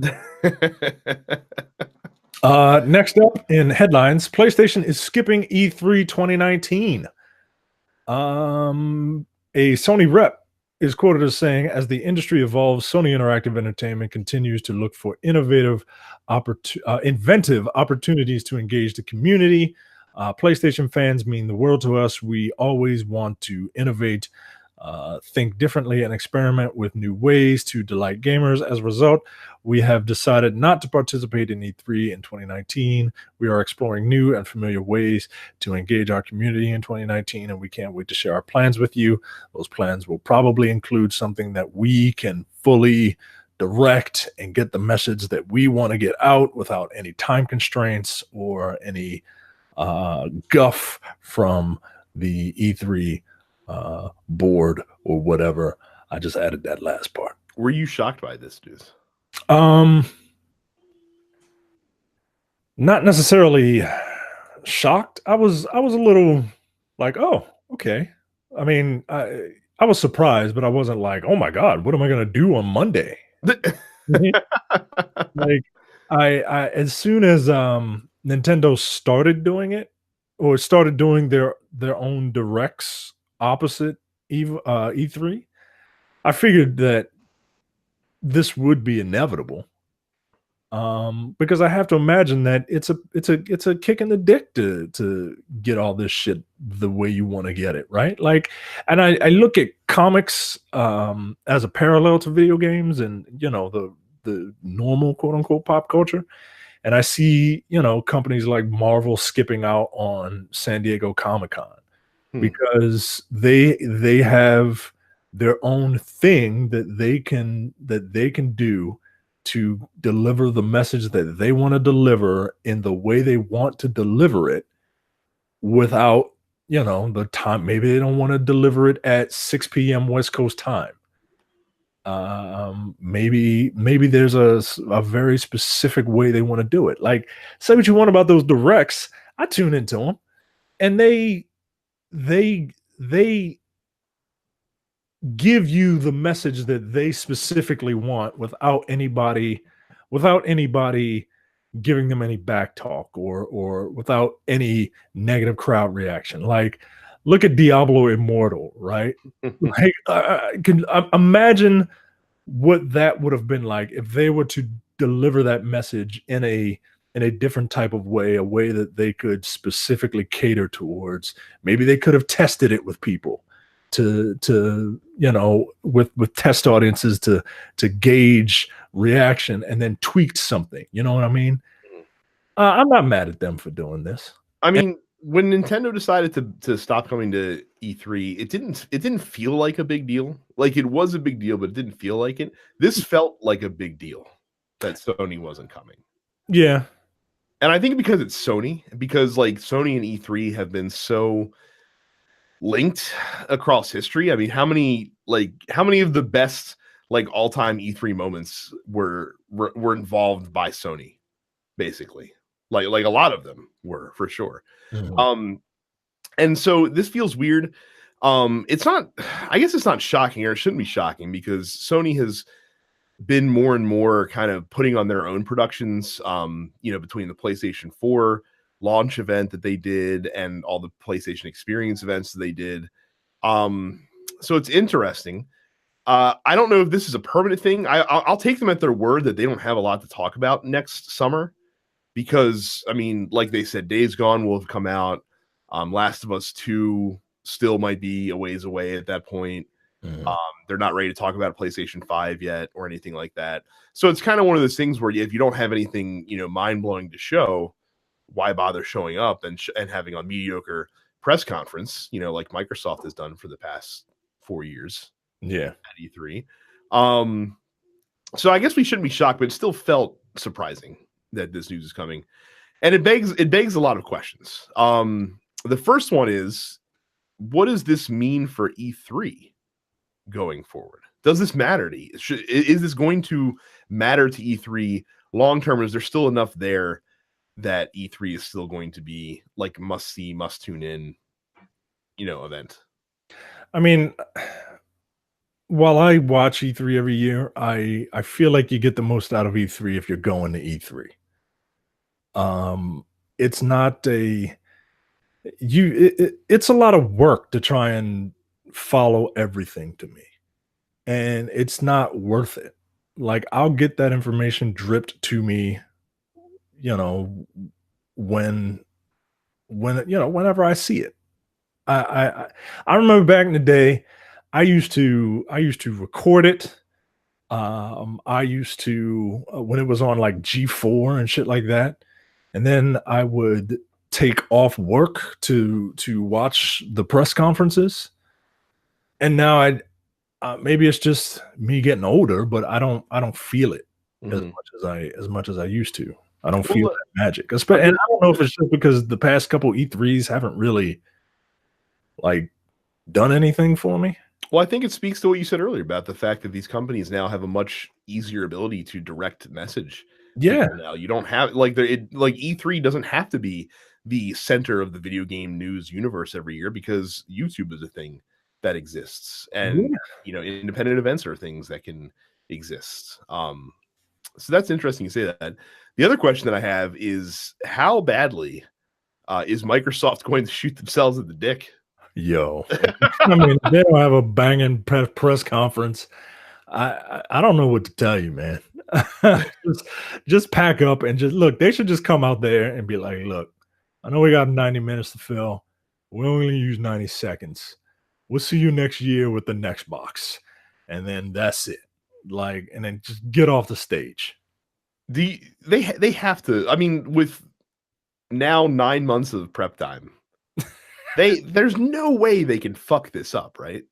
Next up in headlines, PlayStation is skipping E3 2019. A Sony rep is quoted as saying, as the industry evolves, Sony Interactive Entertainment continues to look for inventive opportunities to engage the community. PlayStation fans mean the world to us. We always want to innovate, think differently, and experiment with new ways to delight gamers. As a result, we have decided not to participate in E3 in 2019. We are exploring new and familiar ways to engage our community in 2019, and we can't wait to share our plans with you. Those plans will probably include something that we can fully direct and get the message that we want to get out without any time constraints or any guff from the E3 board or whatever. I just added that last part. Were you shocked by this news? Not necessarily shocked. I was a little like, oh, okay. I mean, I was surprised, but I wasn't like, oh my God, what am I gonna do on Monday? Like I as soon as Nintendo started doing it, or started doing their own directs opposite E3, I figured that this would be inevitable. Because I have to imagine that it's a kick in the dick to get all this shit the way you want to get it, right? Like, and I look at comics as a parallel to video games and the normal quote unquote pop culture. And I see, companies like Marvel skipping out on San Diego Comic-Con because they have their own thing that they can do to deliver the message that they want to deliver in the way they want to deliver it without, the time. Maybe they don't want to deliver it at 6 p.m. West Coast time. Maybe there's a very specific way they want to do it. Like, say what you want about those directs. I tune into them, and they give you the message that they specifically want without anybody giving them any back talk or without any negative crowd reaction. Like, look at Diablo Immortal, right? Like, can imagine what that would have been like if they were to deliver that message in a different type of way, a way that they could specifically cater towards. Maybe they could have tested it with people to with test audiences to gauge reaction and then tweaked something. You know what I mean? I'm not mad at them for doing this. I mean, when Nintendo decided to stop coming to E3, it didn't feel like a big deal. Like it was a big deal, but it didn't feel like it. This felt like a big deal that Sony wasn't coming. Yeah. And I think because it's Sony, because like Sony and E3 have been so linked across history. I mean, how many of the best like all-time E3 moments were involved by Sony, basically. Like a lot of them were for sure. Mhm. And so this feels weird. It's not, I guess it's not shocking, or it shouldn't be shocking, because Sony has been more and more kind of putting on their own productions, between the PlayStation 4 launch event that they did and all the PlayStation Experience events that they did. So it's interesting. I don't know if this is a permanent thing. I'll take them at their word that they don't have a lot to talk about next summer, because I mean, like they said, Days Gone will have come out. Last of Us 2 still might be a ways away at that point. Mhm. They're not ready to talk about PlayStation 5 yet or anything like that. So it's kind of one of those things where if you don't have anything, mind blowing to show, why bother showing up and having a mediocre press conference, like Microsoft has done for the past 4 years Yeah. at E3. So I guess we shouldn't be shocked, but it still felt surprising that this news is coming. And it begs a lot of questions. The first one is, what does this mean for E3 going forward? Does this matter to you? Is this going to matter to E3 long term? Is there still enough there that E3 is still going to be like must see, must tune in, event? I mean, while I watch E3 every year, I feel like you get the most out of E3 if you're going to E3. It's not a it's a lot of work to try and follow everything to me, and it's not worth it. Like I'll get that information dripped to me, you know, when whenever I see it. I I I I remember back in the day, I used to record it. I used to when it was on like G4 and shit like that, and then I would take off work to watch the press conferences. And now maybe it's just me getting older, but I don't feel it Mhm. as much as I used to. I don't feel Well, that magic. I And mean, I don't know if it's just because the past couple E3s haven't really like done anything for me. I think it speaks to what you said earlier about the fact that these companies now have a much easier ability to direct message Yeah. people now. You don't have like E3 doesn't have to be the center of the video game news universe every year, because YouTube is a thing that exists, and Yeah. independent events are things that can exist. So that's interesting you say that. The other question that I have is, how badly is Microsoft going to shoot themselves in the dick? Yo. I mean, they don't have a banging press conference. I don't know what to tell you, man. just, just pack up and just look. They should just come out there and be like, "Look, I know we got 90 minutes to fill. We only use 90 seconds. We'll see you next year with the next box, and then that's it. Like, and then just get off the stage." They have to. I mean, with now 9 months of prep time, there's no way they can fuck this up, right?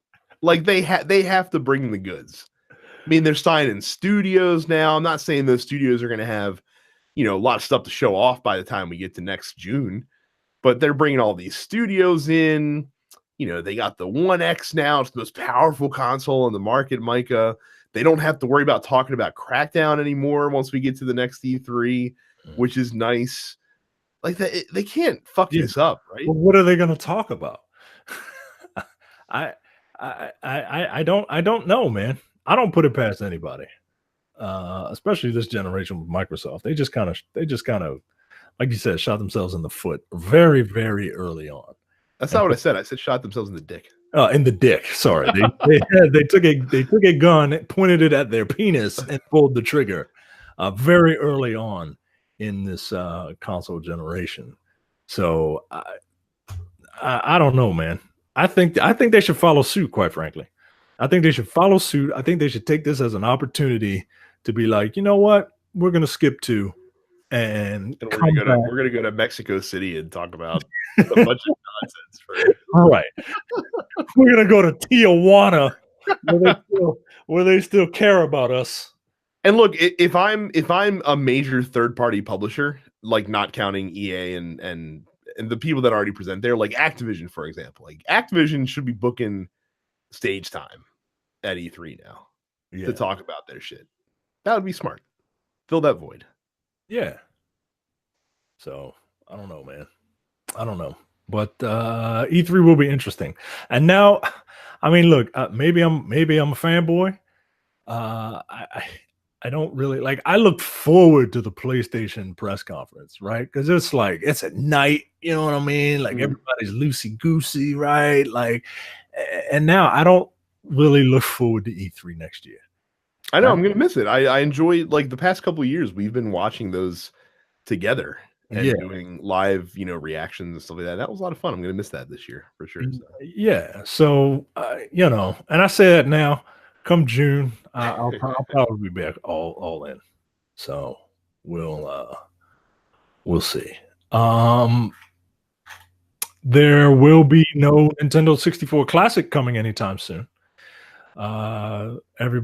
Like they have to bring the goods. I mean, they're signing studios now. I'm not saying those studios are going to have, a lot of stuff to show off by the time we get to next June, but they're bringing all these studios in. They got the One X now. It's the most powerful console on the market, Micah. They don't have to worry about talking about Crackdown anymore once we get to the next E3, Mm. which is nice. Like that, they can't fuck Yeah. this up, right? Well, what are they going to talk about? I, I don't know, man. I don't put it past anybody, especially this generation with Microsoft. They just kind of, like you said, shot themselves in the foot very, very early on. That's And not what I said. I said shot themselves in the dick. in the dick. Sorry, they took a gun, pointed it at their penis, and pulled the trigger very early on in this console generation. So I don't know, man. I think they should follow suit. Quite frankly, I think they should follow suit. I think they should take this as an opportunity to be like, you know what, we're gonna skip two. and And come back. we're gonna go to Mexico City and talk about a bunch of nonsense for All right. We're gonna go to Tijuana where they still care about us. And look, if I'm a major third party publisher, like not counting EA and the people that already present there, like Activision, for example, like Activision should be booking stage time at E3 now to talk about their shit. That would be smart. Fill that void. Yeah. So I don't know, man. I don't know. But E3 will be interesting. And now, I mean, look, maybe I'm a fanboy. I don't really like. I look forward to the PlayStation press conference, right? Because it's like it's at night. You know what I mean? Like everybody's loosey goosey, right? Like, and now I don't really look forward to E3 next year. I know I'm gonna miss it. I enjoy, like, the past couple of years we've been watching those together and doing live, reactions and stuff like that. That was a lot of fun. I'm gonna miss that this year for sure. So. Yeah. So and I say that now. Come June, I'll probably be back all in. So we'll see. There will be no Nintendo 64 Classic coming anytime soon. Every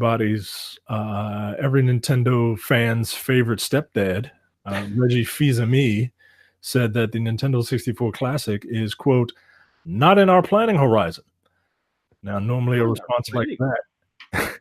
Nintendo fan's favorite stepdad, Reggie Fils-Aimé, said that the Nintendo 64 Classic is, quote, not in our planning horizon. Now, normally a response like that. What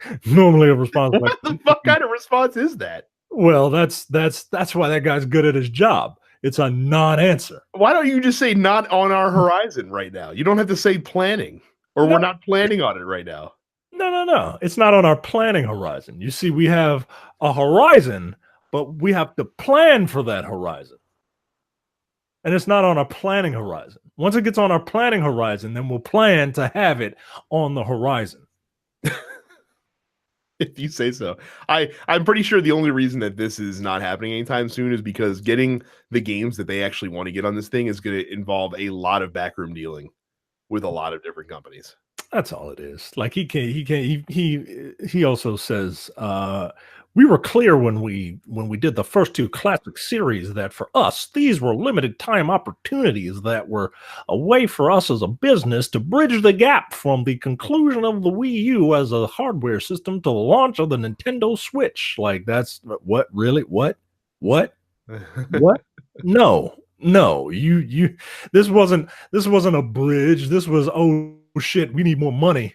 the fuck kind of response is that? Well, that's why that guy's good at his job. It's a non-answer. Why don't you just say not on our horizon right now? You don't have to say planning, or we're not planning on it right now. No. It's not on our planning horizon. You see, we have a horizon, but we have to plan for that horizon. And it's not on our planning horizon. Once it gets on our planning horizon, then we'll plan to have it on the horizon. If you say so. I'm pretty sure the only reason that this is not happening anytime soon is because getting the games that they actually want to get on this thing is going to involve a lot of backroom dealing with a lot of different companies. That's all it is. Like he also says, we were clear when we did the first two classic series that for us, these were limited time opportunities that were a way for us as a business to bridge the gap from the conclusion of the Wii U as a hardware system to the launch of the Nintendo Switch. Like, that's what really? What? No, you this wasn't a bridge. This was, oh shit, we need more money.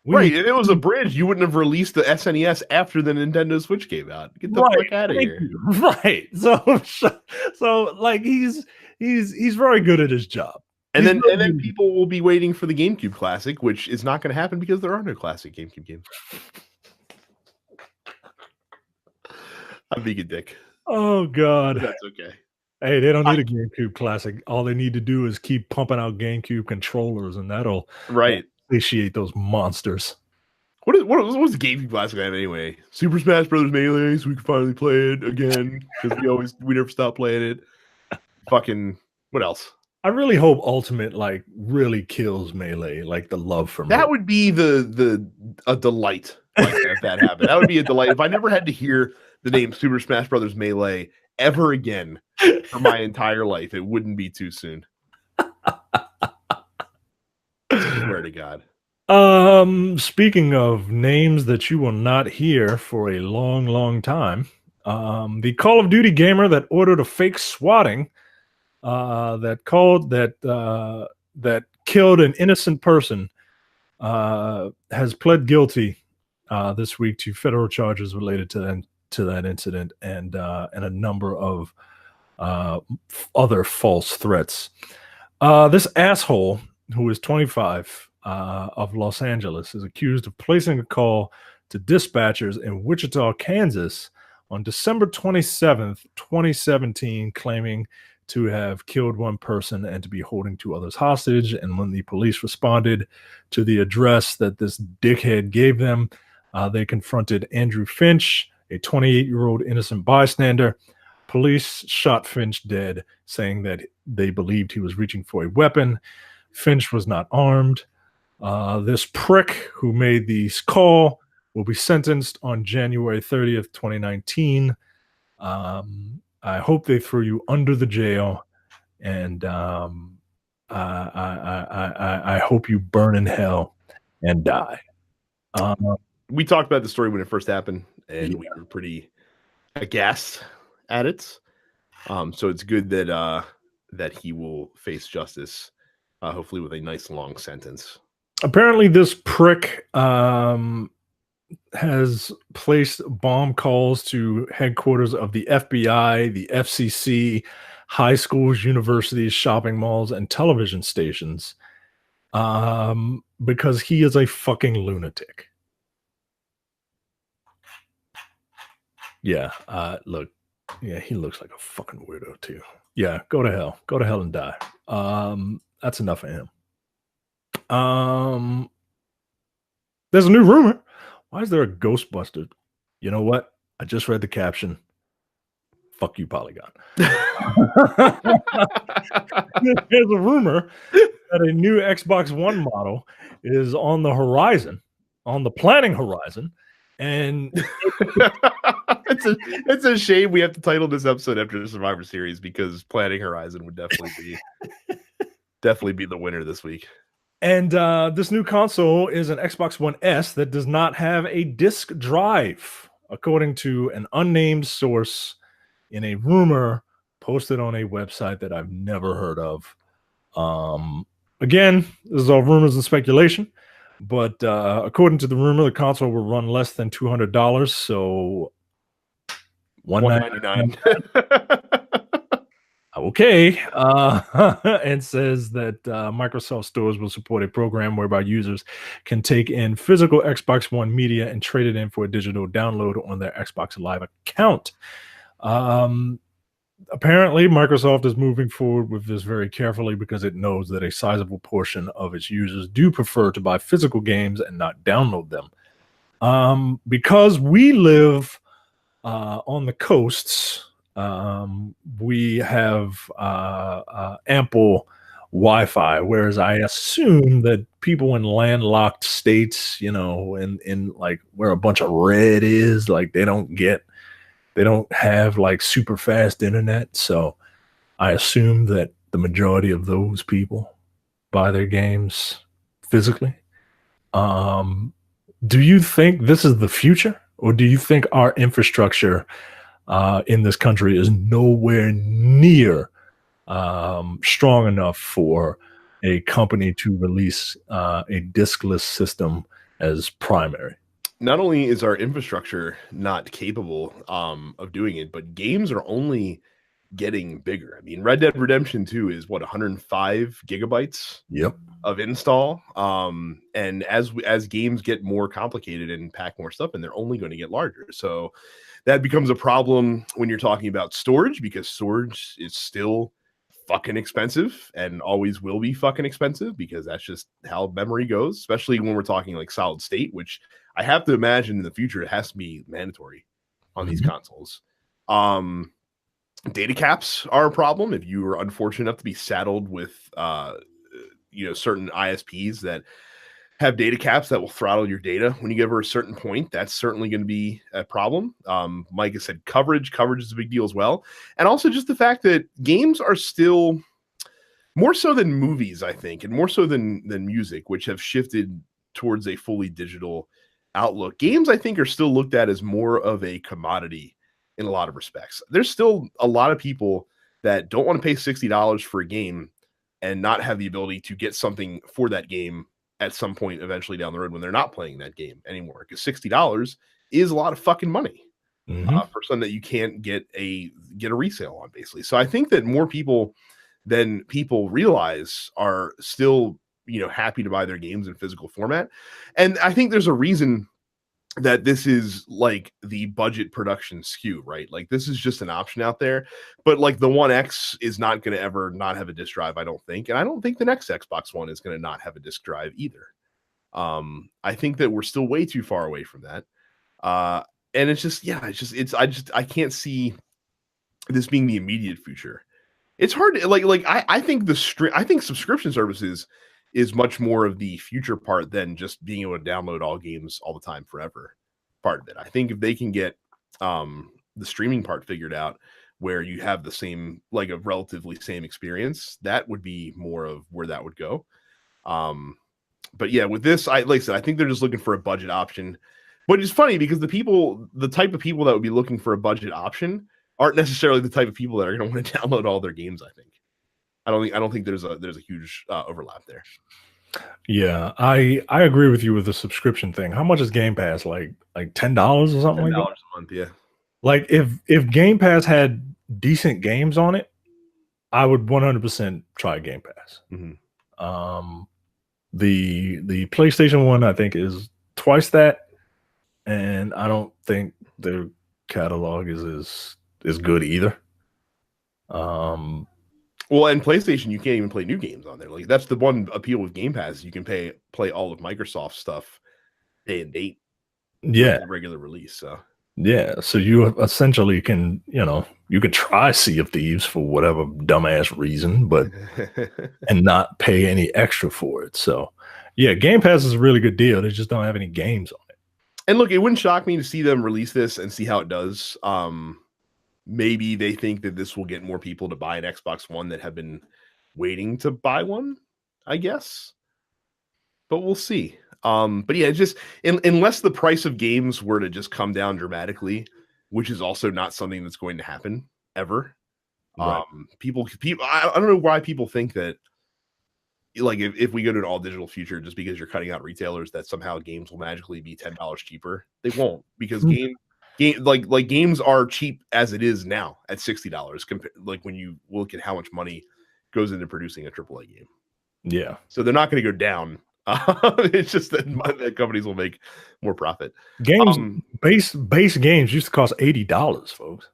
Right, if it was a bridge, you wouldn't have released the SNES after the Nintendo Switch came out. Get the fuck out of here. Right. So like he's very good at his job. And then people will be waiting for the GameCube Classic, which is not going to happen because there are no classic GameCube games. I'm being a dick. Oh God. But that's okay. Hey, they don't need a GameCube Classic. All they need to do is keep pumping out GameCube controllers, and that'll satiate those monsters. What's the GameCube Classic have anyway? Super Smash Brothers Melee, so we can finally play it again because we never stop playing it. Fucking what else? I really hope Ultimate like really kills Melee, like the love for that would be a delight. Like, if that happened, that would be a delight. If I never had to hear the name Super Smash Brothers Melee ever again for my entire life, it wouldn't be too soon. I swear to God. Speaking of names that you will not hear for a long time, the Call of Duty gamer that ordered a fake swatting that killed an innocent person has pled guilty this week to federal charges related to that incident and a number of other false threats. This asshole, who is 25, of Los Angeles, is accused of placing a call to dispatchers in Wichita, Kansas on December 27th, 2017, claiming to have killed one person and to be holding two others hostage. And when the police responded to the address that this dickhead gave them, they confronted Andrew Finch, a 28-year-old innocent bystander. Police shot Finch dead, saying that they believed he was reaching for a weapon. Finch was not armed. This prick who made the call will be sentenced on January 30th, 2019. I hope they throw you under the jail, and I hope you burn in hell and die. We talked about the story when it first happened, and Yeah. we were pretty aghast at it. So it's good that that he will face justice, hopefully with a nice long sentence. Apparently, this prick has placed bomb calls to headquarters of the FBI, the FCC, high schools, universities, shopping malls, and television stations because he is a fucking lunatic. Yeah, look, yeah, he looks like a fucking weirdo too. Yeah, go to hell. Go to hell and die. That's enough of him. There's a new rumor. Why is there a Ghostbuster? You know what? I just read the caption. Fuck you, Polygon. There's a rumor that a new Xbox One model is on the horizon, on the planning horizon, and it's a shame we have to title this episode after the Survivor Series, because Planning Horizon would definitely be the winner this week. And this new console is an Xbox One S that does not have a disk drive, according to an unnamed source in a rumor posted on a website that I've never heard of. Again, this is all rumors and speculation, but according to the rumor, the console will run less than $200, so $199. Okay, and says that Microsoft stores will support a program whereby users can take in physical Xbox One media and trade it in for a digital download on their Xbox Live account. Apparently, Microsoft is moving forward with this very carefully because it knows that a sizable portion of its users do prefer to buy physical games and not download them. Because we live on the coasts, we have ample Wi-Fi, whereas I assume that people in landlocked states, in like where a bunch of red is, like they don't have like super fast internet. So I assume that the majority of those people buy their games physically. Do you think this is the future, or do you think our infrastructure in this country is nowhere near strong enough for a company to release a diskless system as primary? Not only is our infrastructure not capable of doing it, but games are only getting bigger. I mean, Red Dead Redemption 2 is what, 105 gigabytes of install. And as games get more complicated and pack more stuff in, they're only going to get larger. So that becomes a problem when you're talking about storage, because storage is still fucking expensive and always will be fucking expensive, because that's just how memory goes, especially when we're talking like solid state, which I have to imagine in the future it has to be mandatory on these consoles. Data caps are a problem if you are unfortunate enough to be saddled with certain ISPs that have data caps that will throttle your data when you get over a certain point. That's certainly going to be a problem. Mike has said coverage is a big deal as well. And also just the fact that games are still more so than movies, I think, and more so than music, which have shifted towards a fully digital outlook. Games, I think, are still looked at as more of a commodity in a lot of respects. There's still a lot of people that don't want to pay $60 for a game and not have the ability to get something for that game at some point eventually down the road when they're not playing that game anymore, because $60 is a lot of fucking money for something that you can't get a resale on, basically. So I think that more people than people realize are still, happy to buy their games in physical format. And I think there's a reason that this is like the budget production SKU, right? Like this is just an option out there, but like the One X is not going to ever not have a disk drive, I don't think. And I don't think the next Xbox One is going to not have a disk drive either. I think that we're still way too far away from that. And it's just, I can't see this being the immediate future. It's hard to I think I think subscription services is much more of the future part than just being able to download all games all the time forever part of it. I think if they can get the streaming part figured out, where you have the same, like a relatively same experience. That would be more of where that would go. But yeah, with this, like I said, I think they're just looking for a budget option. But it's funny because the type of people that would be looking for a budget option aren't necessarily the type of people that are going to want to download all their games. I think. I don't think there's a huge overlap there. Yeah, I agree with you with the subscription thing. How much is Game Pass? Like $10 or something like that? $10 a month, yeah. Like if Game Pass had decent games on it, I would 100% try Game Pass. Mm-hmm. The PlayStation one I think is twice that, and I don't think their catalog is as good either. Well, and PlayStation, you can't even play new games on there. Like that's the one appeal with Game Pass. You can play all of Microsoft stuff day and date. Yeah, regular release. So yeah, so you essentially can, you can try Sea of Thieves for whatever dumbass reason, but and not pay any extra for it. So yeah, Game Pass is a really good deal. They just don't have any games on it. And look, it wouldn't shock me to see them release this and see how it does. Maybe they think that this will get more people to buy an Xbox One that have been waiting to buy one, I guess. But we'll see. But yeah, just unless the price of games were to just come down dramatically, which is also not something that's going to happen ever. Right. People, I don't know why people think that, like, if we go to an all digital future, just because you're cutting out retailers, that somehow games will magically be $10 cheaper. They won't, because games are cheap as it is now at $60. Like when you look at how much money goes into producing a AAA game. Yeah. So they're not going to go down. It's just that companies will make more profit. Games, base games used to cost $80, folks.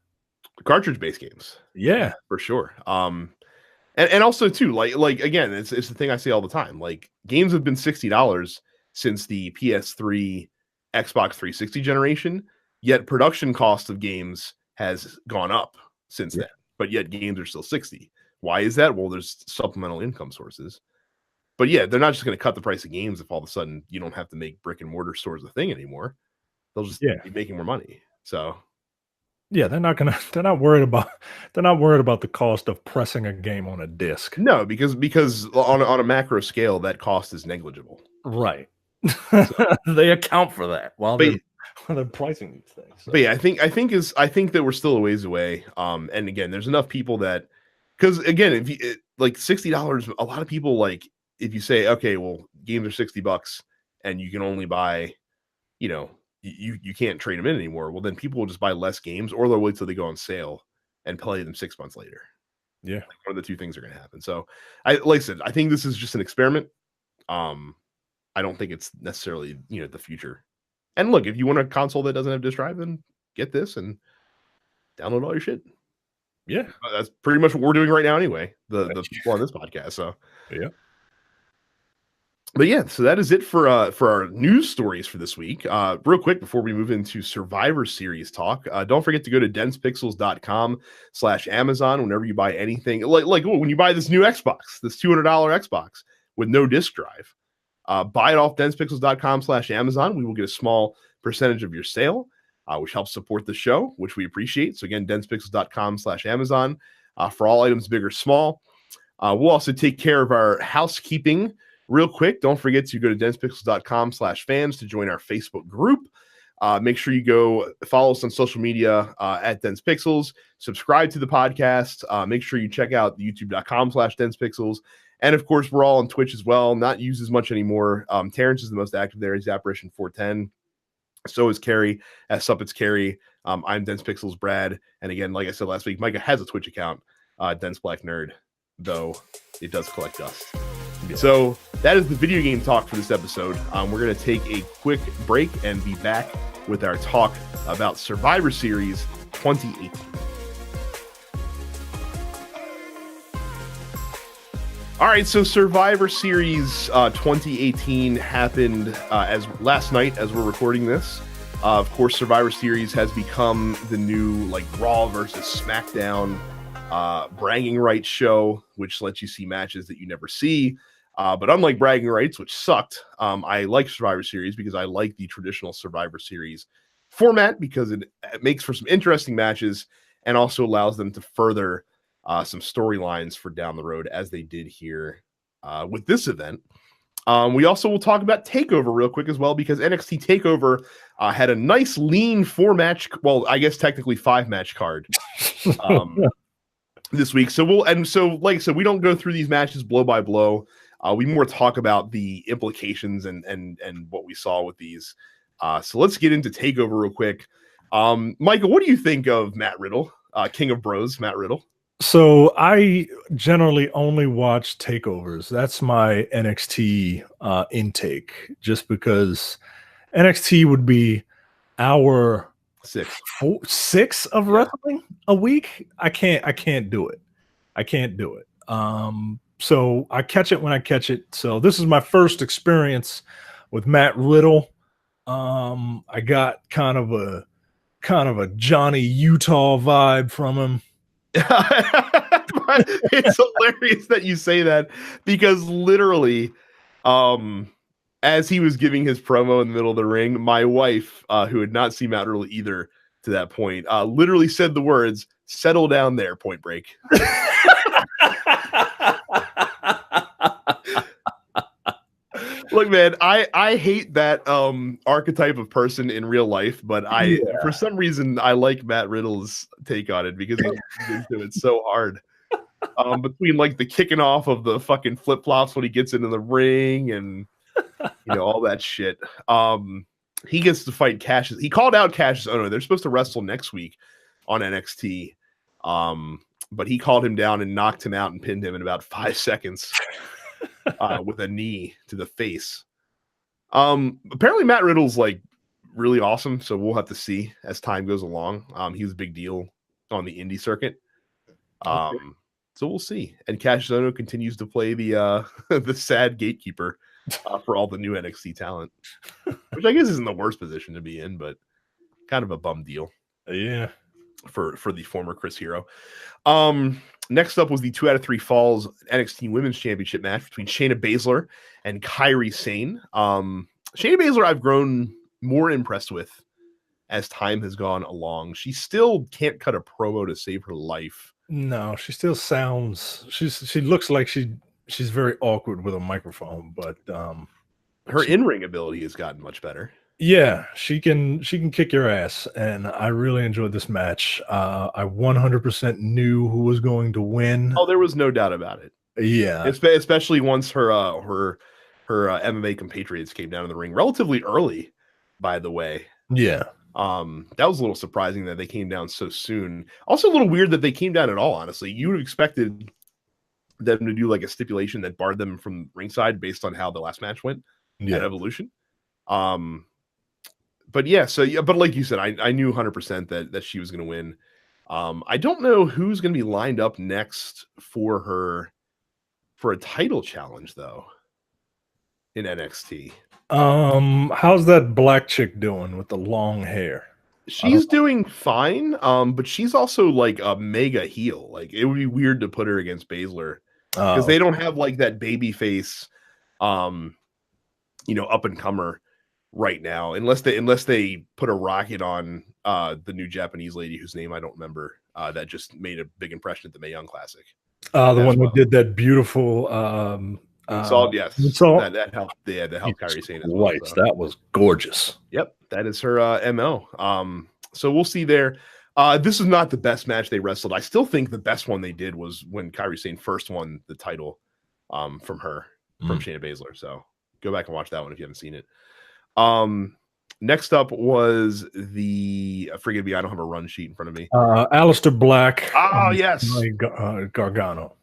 Cartridge based games, yeah, for sure. And also too, like again, it's the thing I say all the time. Like games have been $60 since the PS3, Xbox 360 generation. Yet production cost of games has gone up since then. But yet games are still 60. Why is that? Well, there's supplemental income sources. But yeah, they're not just going to cut the price of games if all of a sudden you don't have to make brick and mortar stores a thing anymore. They'll just be making more money. So yeah, they're not worried about the cost of pressing a game on a disc. No, because on a macro scale, that cost is negligible. Right. So, they account for that while they're pricing these things. So. But yeah, I think that we're still a ways away. And again, there's enough people that, because again, if you like $60, a lot of people, like, if you say, okay, well, games are $60 and you can only buy, you can't trade them in anymore. Well, then people will just buy less games, or they'll wait till they go on sale and play them 6 months later. Yeah. Like one of the two things are going to happen. So like I said, I think this is just an experiment. I don't think it's necessarily, the future. And look, if you want a console that doesn't have disk drive, then get this and download all your shit. Yeah. That's pretty much what we're doing right now anyway, the people on this podcast. So yeah. But yeah, so that is it for our news stories for this week. Real quick before we move into Survivor Series talk, don't forget to go to densepixels.com/Amazon whenever you buy anything. Like when you buy this new Xbox, this $200 Xbox with no disk drive, buy it off densepixels.com/Amazon. We will get a small percentage of your sale, which helps support the show, which we appreciate. So again, densepixels.com/Amazon for all items big or small. We'll also take care of our housekeeping. Real quick, don't forget to go to densepixels.com/fans to join our Facebook group. Make sure you go follow us on social media at densepixels. Subscribe to the podcast. Make sure you check out youtube.com/densepixels. And of course, we're all on Twitch as well. Not used as much anymore. Terrence is the most active there. He's Apparition410. So is Carrie. As Sup, it's Carrie. I'm densepixels Brad. And again, like I said last week, Micah has a Twitch account, Dense Black Nerd, though it does collect dust. Yeah. So that is the video game talk for this episode. We're going to take a quick break and be back with our talk about Survivor Series 2018. All right, so Survivor Series 2018 happened as last night as we're recording this. Of course, Survivor Series has become the new Raw versus SmackDown bragging rights show, which lets you see matches that you never see. But unlike bragging rights, which sucked, I like Survivor Series because I like the traditional Survivor Series format because it makes for some interesting matches. and also allows them to further some storylines for down the road, as they did here with this event. We also will talk about TakeOver real quick as well, because NXT TakeOver had a nice lean 4-match, well, I guess technically 5-match card this week. So like I said, we don't go through these matches blow by blow. We more talk about the implications and what we saw with these. So let's get into TakeOver real quick. Michael, what do you think of Matt Riddle, King of Bros, Matt Riddle? So I generally only watch takeovers. That's my NXT intake, just because NXT would be our 6 of wrestling a week. I can't do it. So I catch it when I catch it. So this is my first experience with Matt Riddle. I got kind of a Johnny Utah vibe from him. It's hilarious that you say that, because literally, as he was giving his promo in the middle of the ring, my wife, who had not seen Matt Riddle either to that point, literally said the words, "Settle down there, Point Break." Look, man, I hate that archetype of person in real life, but for some reason I like Matt Riddle's take on it, because he's into it so hard. Between like the kicking off of the fucking flip flops when he gets into the ring, and all that shit. He gets to fight Cassius. He called out Cassius Ohno. They're supposed to wrestle next week on NXT, but he called him down and knocked him out and pinned him in about 5 seconds. With a knee to the face. Apparently Matt Riddle's like really awesome, so we'll have to see as time goes along. He was a big deal on the indie circuit. So we'll see. And Cassius Ohno continues to play the the sad gatekeeper for all the new NXT talent, which I guess isn't the worst position to be in, but kind of a bum deal. Yeah. For the former Chris Hero. Next up was the 2 out of 3 Falls NXT Women's Championship match between Shayna Baszler and Kairi Sane. Shayna Baszler I've grown more impressed with as time has gone along. She still can't cut a promo to save her life. No, she still sounds. She looks like she's very awkward with a microphone, but her in-ring ability has gotten much better. Yeah, she can kick your ass, and I really enjoyed this match. I 100% knew who was going to win. Oh, there was no doubt about it. Yeah, especially once her MMA compatriots came down in the ring relatively early, by the way. Yeah. That was a little surprising that they came down so soon. Also a little weird that they came down at all, honestly. You would have expected them to do like a stipulation that barred them from ringside based on how the last match went at Evolution. But yeah, but like you said, I knew 100% that she was going to win. I don't know who's going to be lined up next for a title challenge though in NXT. How's that black chick doing with the long hair? She's doing fine, but she's also like a mega heel. Like it would be weird to put her against Baszler because they don't have like that baby face, up and comer right now, unless they put a rocket on the new Japanese lady whose name I don't remember, that just made a big impression at the Mae Young Classic. The one that did that beautiful yes. That helped. Yeah, that helped Kairi Sane as well. So. That was gorgeous. Yep, that is her MO. So we'll see there. This is not the best match they wrestled. I still think the best one they did was when Kairi Sane first won the title from Shayna Baszler. So go back and watch that one if you haven't seen it. Next up was forgive me, I don't have a run sheet in front of me. Aleister Black. Oh yes, Gargano.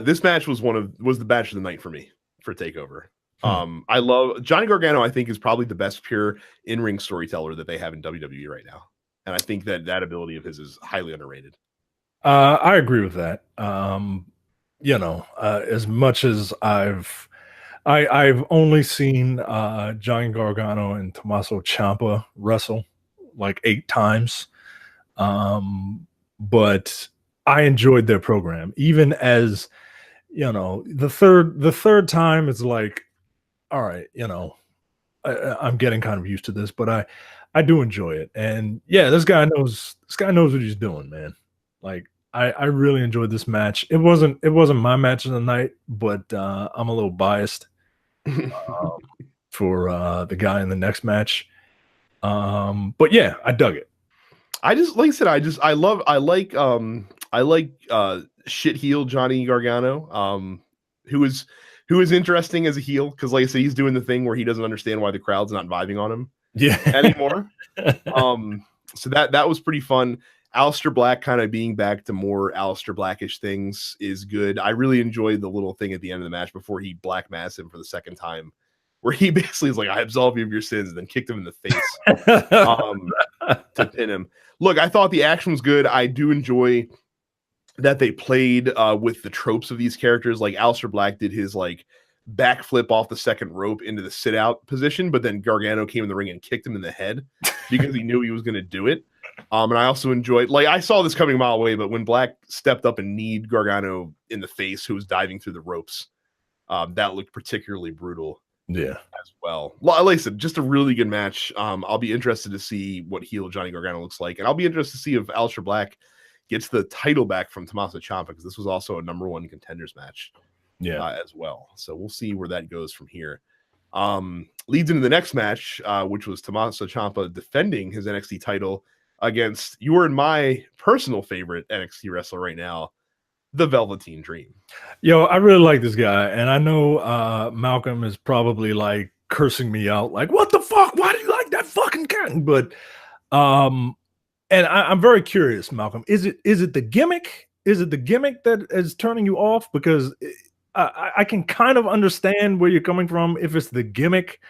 This match was the match of the night for me for TakeOver. I love Johnny Gargano. I think is probably the best pure in-ring storyteller that they have in WWE right now, and I think that ability of his is highly underrated. I agree with that. As much as I've only seen Johnny Gargano and Tommaso Ciampa wrestle like 8 times, but I enjoyed their program. Even as the third time, it's like, all right, I'm getting kind of used to this, but I do enjoy it. And yeah, this guy knows what he's doing, man. Like I really enjoyed this match. It wasn't my match of the night, but I'm a little biased um, for the guy in the next match. But yeah, I dug it. I just like I said, I like shit heel Johnny Gargano, who is interesting as a heel because like I said, he's doing the thing where he doesn't understand why the crowd's not vibing on him Yeah. anymore. So that was pretty fun. Aleister Black kind of being back to more Aleister Blackish things is good. I really enjoyed the little thing at the end of the match before he black massed him for the second time, where he basically is like, I absolve you of your sins, and then kicked him in the face to pin him. Look, I thought the action was good. I do enjoy that they played with the tropes of these characters. Like Aleister Black did his like backflip off the second rope into the sit out position, but then Gargano came in the ring and kicked him in the head because he knew he was going to do it. And I also enjoyed, like, I saw this coming a mile away, but when Black stepped up and kneed Gargano in the face, who was diving through the ropes, that looked particularly brutal. Yeah, as well. Like I said, just a really good match. I'll be interested to see what heel Johnny Gargano looks like, and I'll be interested to see if Aleister Black gets the title back from Tommaso Ciampa, because this was also a number one contenders match, as well. So we'll see where that goes from here. Leads into the next match, which was Tommaso Ciampa defending his NXT title against your and my personal favorite NXT wrestler right now, the Velveteen Dream. Yo, I really like this guy, and I know Malcolm is probably like cursing me out, like, what the fuck? Why do you like that fucking guy? But and I'm very curious, Malcolm. Is it the gimmick? Is it the gimmick that is turning you off? Because I can kind of understand where you're coming from if it's the gimmick,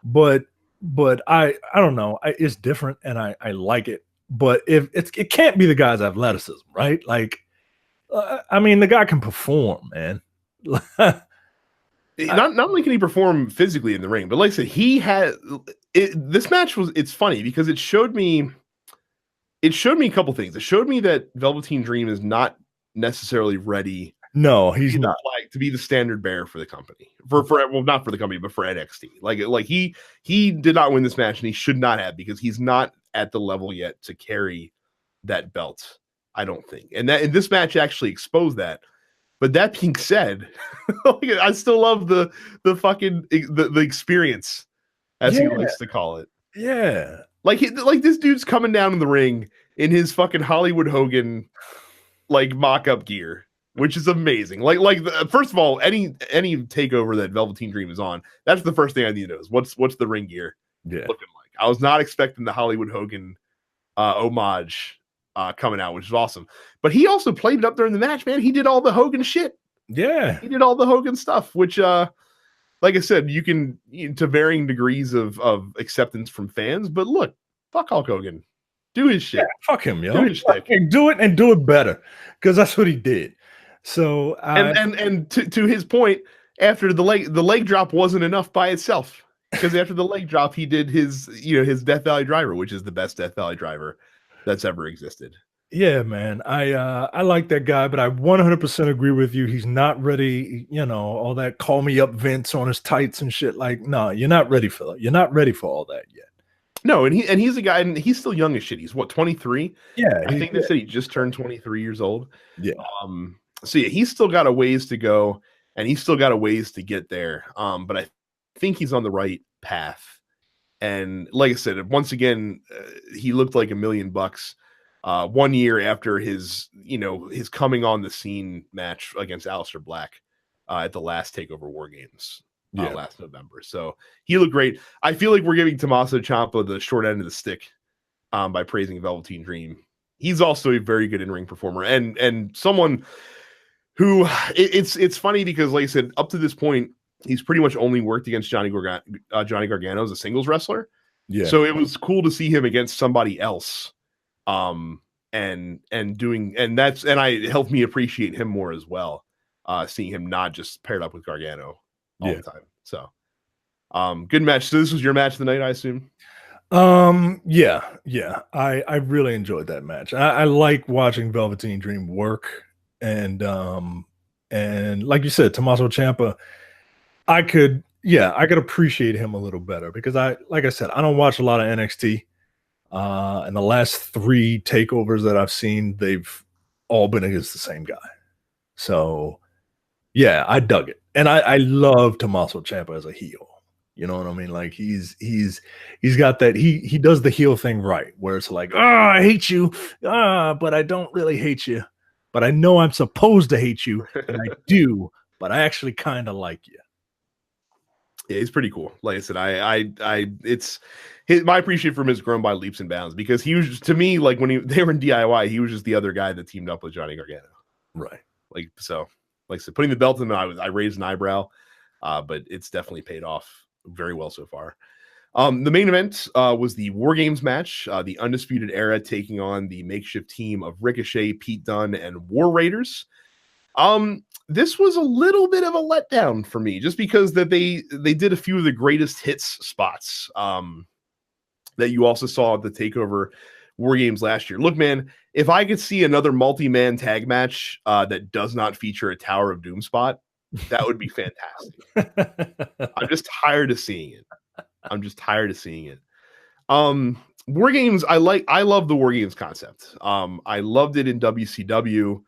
but I don't know. It's different, and I like it. But if it can't be the guy's athleticism, right? Like, I mean, the guy can perform, man. Not only can he perform physically in the ring, but like I said, he had this match was. It's funny because it showed me a couple things. It showed me that Velveteen Dream is not necessarily ready. No, he's not, like, to be the standard bearer for the company. For well, not for the company, but for NXT. Like he did not win this match, and he should not have, because he's not at the level yet to carry that belt, I don't think. And this match actually exposed that. But that being said, I still love the fucking the experience, as he likes to call it. Yeah. Like this dude's coming down in the ring in his fucking Hollywood Hogan like mock-up gear, which is amazing. First of all, any takeover that Velveteen Dream is on, that's the first thing I need to know is what's the ring gear looking like. I was not expecting the Hollywood Hogan homage coming out, which is awesome. But he also played it up during the match, man. He did all the Hogan shit. Yeah. He did all the Hogan stuff, which like I said, you can, to varying degrees of acceptance from fans, but look, fuck Hulk Hogan. Do his shit. Yeah, fuck him, yo. Do his shtick. Do it and do it better, because that's what he did. So and to his point, after the leg drop wasn't enough by itself, because after the leg drop, he did his Death Valley Driver, which is the best Death Valley Driver that's ever existed. Yeah, man. I like that guy, but I 100% agree with you. He's not ready, all that call me up Vince on his tights and shit. Like, no, you're not ready for that. You're not ready for all that yet. No, and he's a guy, and he's still young as shit. He's what, 23? Yeah. I think they said he just turned 23 years old. Yeah. So yeah, he's still got a ways to go, and he's still got a ways to get there. But I think he's on the right path. And like I said, once again, he looked like $1 million 1 year after his coming on the scene match against Aleister Black at the last TakeOver War Games last November. So he looked great. I feel like we're giving Tommaso Ciampa the short end of the stick by praising Velveteen Dream. He's also a very good in-ring performer and someone who it's funny because, like I said, up to this point, he's pretty much only worked against Johnny Gargano as a singles wrestler. Yeah. So it was cool to see him against somebody else. And it helped me appreciate him more as well. Seeing him not just paired up with Gargano all the time. So, good match. So this was your match of the night, I assume. Yeah. I really enjoyed that match. I like watching Velveteen Dream work, and like you said, Tommaso Ciampa, I could, yeah, I could appreciate him a little better because like I said, I don't watch a lot of NXT. And the last 3 takeovers that I've seen, they've all been against the same guy. So yeah, I dug it. And I love Tommaso Ciampa as a heel. You know what I mean? Like he's got that he does the heel thing right, where it's like, I hate you, but I don't really hate you. But I know I'm supposed to hate you, and I do, but I actually kind of like you. Yeah, he's pretty cool. Like I said, it's my appreciation for him has grown by leaps and bounds because he was to me like when they were in DIY, he was just the other guy that teamed up with Johnny Gargano. Right. Like so, like I said, putting the belt in, I raised an eyebrow, but it's definitely paid off very well so far. The main event was the War Games match, the Undisputed Era taking on the makeshift team of Ricochet, Pete Dunne, and War Raiders. This was a little bit of a letdown for me, just because that they did a few of the greatest hits spots that you also saw at the TakeOver War Games last year. Look, man, if I could see another multi-man tag match that does not feature a Tower of Doom spot, that would be fantastic. I'm just tired of seeing it. War Games, I love the War Games concept. I loved it in WCW.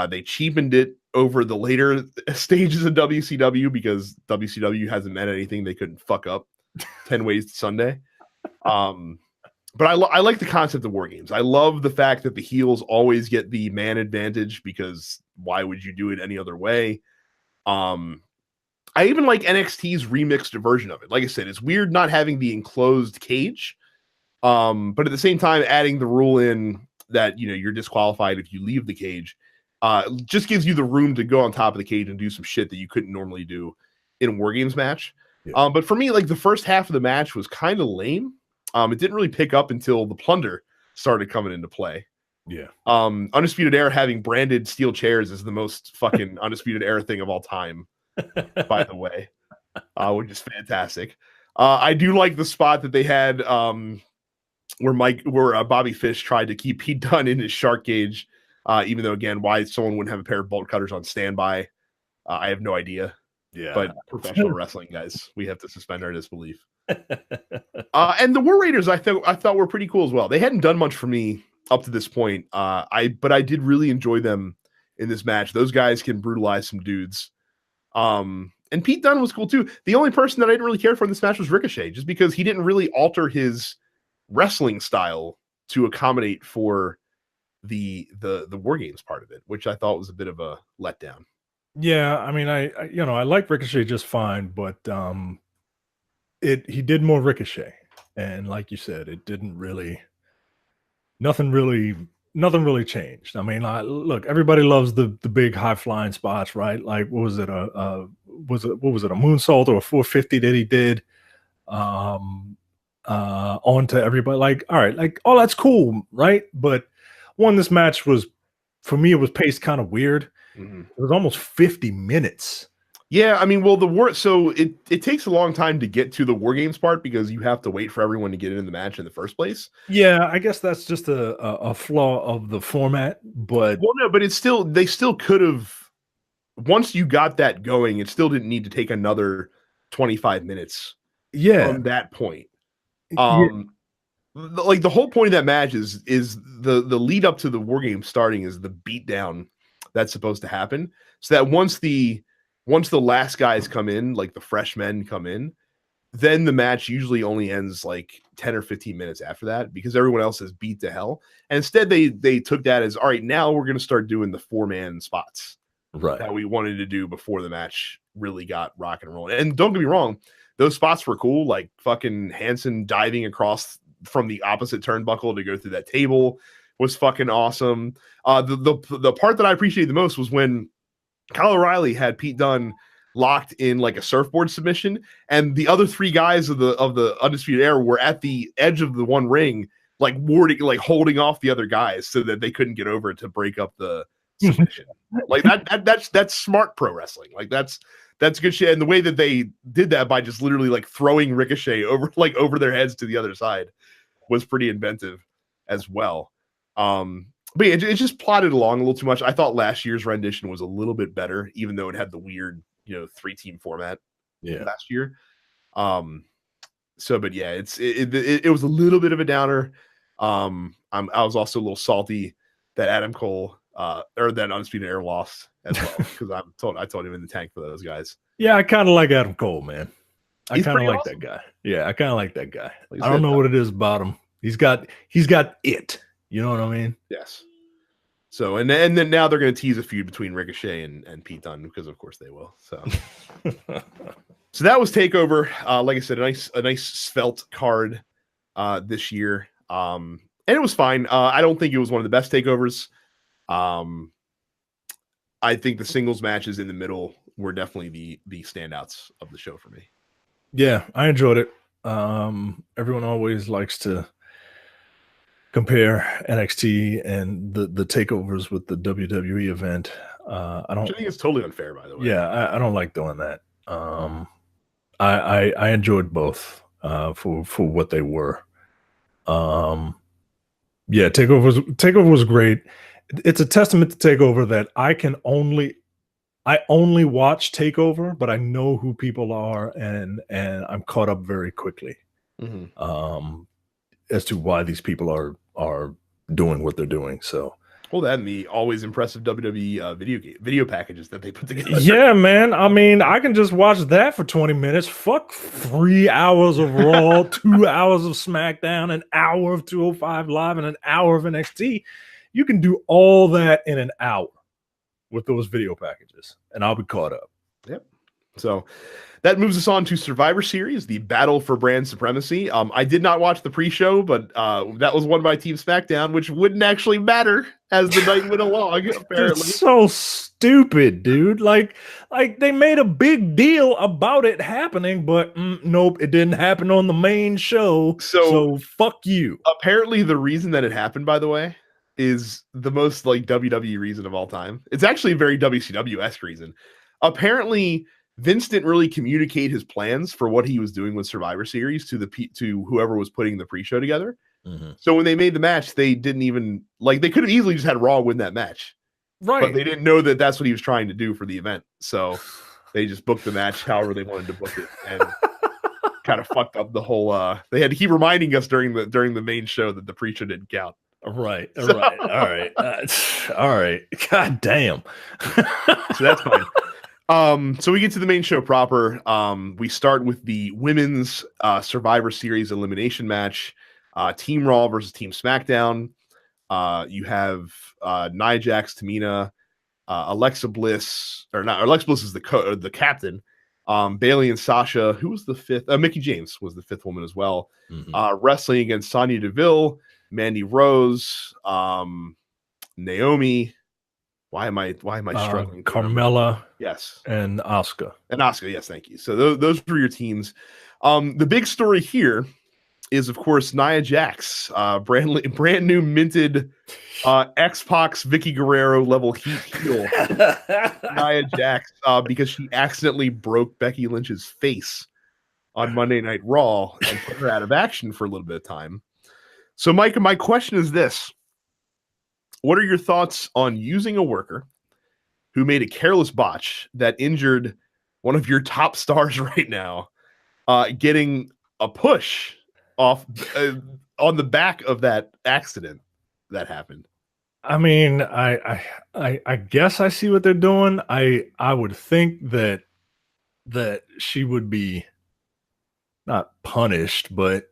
They cheapened it over the later stages of WCW because WCW hasn't meant anything they couldn't fuck up 10 ways to Sunday. But I like the concept of War Games. I love the fact that the heels always get the man advantage because why would you do it any other way? I even like NXT's remixed version of it. Like I said, it's weird not having the enclosed cage, but at the same time, adding the rule in that you're disqualified if you leave the cage. Just gives you the room to go on top of the cage and do some shit that you couldn't normally do in a War Games match. Yeah. But for me, like the first half of the match was kind of lame. It didn't really pick up until the plunder started coming into play. Yeah. Undisputed Era having branded steel chairs is the most fucking Undisputed Era thing of all time, by the way, which is fantastic. I do like the spot that they had where Bobby Fish tried to keep Pete Dunne in his shark cage. Even though, again, why someone wouldn't have a pair of bolt cutters on standby, I have no idea. Yeah, but professional wrestling guys, we have to suspend our disbelief. And the War Raiders, I thought were pretty cool as well. They hadn't done much for me up to this point. But I did really enjoy them in this match. Those guys can brutalize some dudes. And Pete Dunne was cool too. The only person that I didn't really care for in this match was Ricochet, just because he didn't really alter his wrestling style to accommodate for the War Games part of it, which I thought was a bit of a letdown. Yeah, I mean, I like Ricochet just fine, but he did more Ricochet, and like you said, it didn't really, nothing really changed. I mean, look, everybody loves the big high flying spots, right? Like, what was it a moonsault or a 450 that he did onto everybody? Like, all right, like, oh, that's cool, right? But this match was, for me, it was paced kind of weird. Mm-hmm. It was almost 50 minutes. Yeah, I mean, well, so it takes a long time to get to the War Games part because you have to wait for everyone to get in the match in the first place. Yeah, I guess that's just a flaw of the format, but no, but they still could have, once you got that going, it still didn't need to take another 25 minutes. Yeah, from that point. Like the whole point of that match is the lead up to the War Games starting is the beatdown that's supposed to happen, so that once the last guys come in, like the fresh men come in, then the match usually only ends like 10 or 15 minutes after that because everyone else is beat to hell. And instead they took that as, all right, now we're going to start doing the 4-man spots that we wanted to do before the match really got rock and rolling. And don't get me wrong, those spots were cool, like fucking Hanson diving across from the opposite turnbuckle to go through that table was fucking awesome. The part that I appreciated the most was when Kyle O'Reilly had Pete Dunne locked in like a surfboard submission, and the other 3 guys of the Undisputed Era were at the edge of the one ring, like warding, like holding off the other guys so that they couldn't get over to break up the submission. Like that's smart pro wrestling. Like that's good shit. And the way that they did that by just literally like throwing Ricochet over their heads to the other side was pretty inventive as well. But yeah, it just plotted along a little too much. I thought last year's rendition was a little bit better, even though it had the weird, 3-team format. last year. So, but yeah, it was a little bit of a downer. I was also a little salty that Adam Cole or that Undisputed Era lost as well, because I told him in the tank for those guys. Yeah, I kind of like Adam Cole, man. I He's kind of pretty like awesome. that guy. Yeah, I kind of like that guy. Like I don't know what it is about him. He's got it. You know what I mean? Yes. So and then now they're going to tease a feud between Ricochet and Pete Dunne, because of course they will. So so that was Takeover. Like I said, a nice svelte card this year. And it was fine. I don't think it was one of the best takeovers. I think the singles matches in the middle were definitely the standouts of the show for me. Yeah, I enjoyed it. Everyone always likes to compare NXT and the takeovers with the WWE event. I think it's totally unfair, by the way. Yeah, I don't like doing that. I enjoyed both for what they were. Yeah, Takeover was great. It's a testament to Takeover that I only watch Takeover, but I know who people are, and I'm caught up very quickly as to why these people are doing what they're doing. So, well, that and the always impressive WWE video packages that they put together. Yeah, man. I mean, I can just watch that for 20 minutes. Fuck 3 hours of Raw, 2 hours of SmackDown, an hour of 205 Live, and an hour of NXT. You can do all that in an hour with those video packages, and I'll be caught up. Yep. So that moves us on to Survivor Series, the battle for brand supremacy. I did not watch the pre-show, but that was won by Team SmackDown, which wouldn't actually matter as the night went along, apparently. It's so stupid, dude. Like they made a big deal about it happening, but nope, it didn't happen on the main show. So fuck you. Apparently the reason that it happened, by the way, is the most like WWE reason of all time. It's actually a very WCW-esque reason. Apparently Vince didn't really communicate his plans for what he was doing with Survivor Series to whoever was putting the pre-show together. So when they made the match, they didn't even they could have easily just had Raw win that match, right? But they didn't know that that's what he was trying to do for the event. So they just booked the match however they wanted to book it, and kind of fucked up the whole. They had to keep reminding us during the main show that the pre-show didn't count. Right. All right. All right. God damn. So that's fine. So we get to the main show proper. We start with the women's Survivor Series elimination match. Team Raw versus Team SmackDown. You have Nia Jax, Tamina, Alexa Bliss, or not? Alexa Bliss is the captain. Bayley and Sasha, who was the fifth? Mickie James was the fifth woman as well. Wrestling against Sonya Deville, Mandy Rose, Naomi. Why am I struggling? Carmella, yes, and Asuka. Yes, thank you. So those were your teams. The big story here is, of course, Nia Jax, brand new minted X-Pac Vicky Guerrero level heel Nia Jax, because she accidentally broke Becky Lynch's face on Monday Night Raw and put her out of action for a little bit of time. So, Mike, my question is this. What are your thoughts on using a worker who made a careless botch that injured one of your top stars right now, getting a push off on the back of that accident that happened? I mean, I guess I see what they're doing. I would think that she would be not punished, but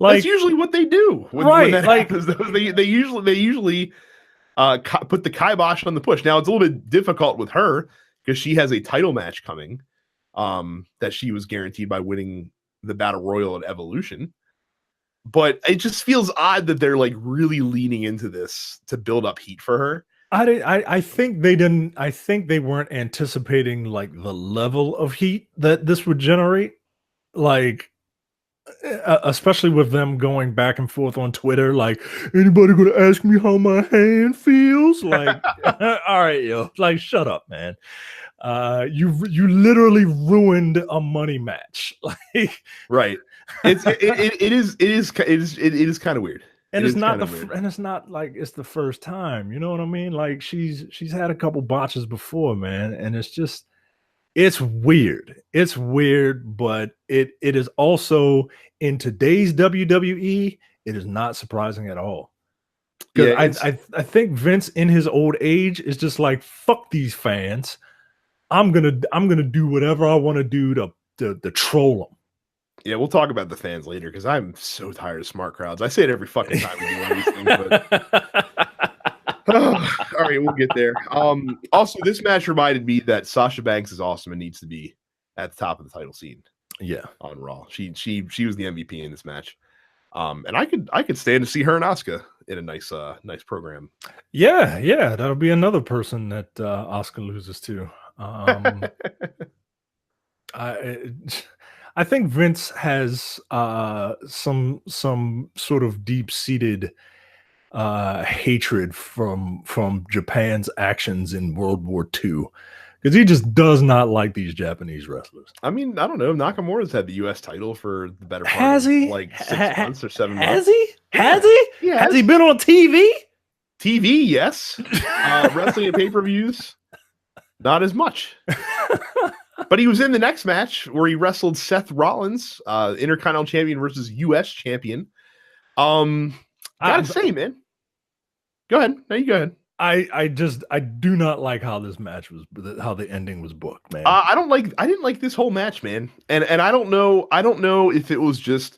that's usually what they do. When that happens, they usually put the kibosh on the push. Now it's a little bit difficult with her because she has a title match coming that she was guaranteed by winning the Battle Royal at Evolution. But it just feels odd that they're really leaning into this to build up heat for her. I think they didn't. I think they weren't anticipating the level of heat that this would generate. Especially with them going back and forth on Twitter, anybody gonna ask me how my hand feels? All right, yo, shut up, man. You literally ruined a money match. Right. It is kind of weird. And it's not it's the first time. You know what I mean? She's had a couple botches before, man, and it's just It's weird. It's weird, but it is also in today's WWE, it is not surprising at all. Yeah, Because I think Vince in his old age is just like, fuck these fans. I'm gonna do whatever I want to do to troll them. yeah, we'll talk about the fans later because I'm so tired of smart crowds. I say it every fucking time we do one of these things, but all right, we'll get there. Also, this match reminded me that Sasha Banks is awesome and needs to be at the top of the title scene. Yeah, on Raw. She was the MVP in this match. And I could stand to see her and Asuka in a nice program. yeah, that'll be another person that Asuka loses to. I think Vince has some sort of deep seated hatred from Japan's actions in World War II, because he just does not like these Japanese wrestlers. I mean, I don't know. Nakamura's had the U.S. title for the better part Has of he? like 6 months or 7 months. Has he? Has he? Yeah. Has he been on TV? TV, yes. Wrestling and pay-per-views, not as much. But he was in the next match where he wrestled Seth Rollins, Intercontinental Champion versus U.S. Champion. Gotta say, man. Go ahead. No, you go ahead. I do not like how this match was, how the ending was booked, man. I didn't like this whole match, man. And I don't know if it was just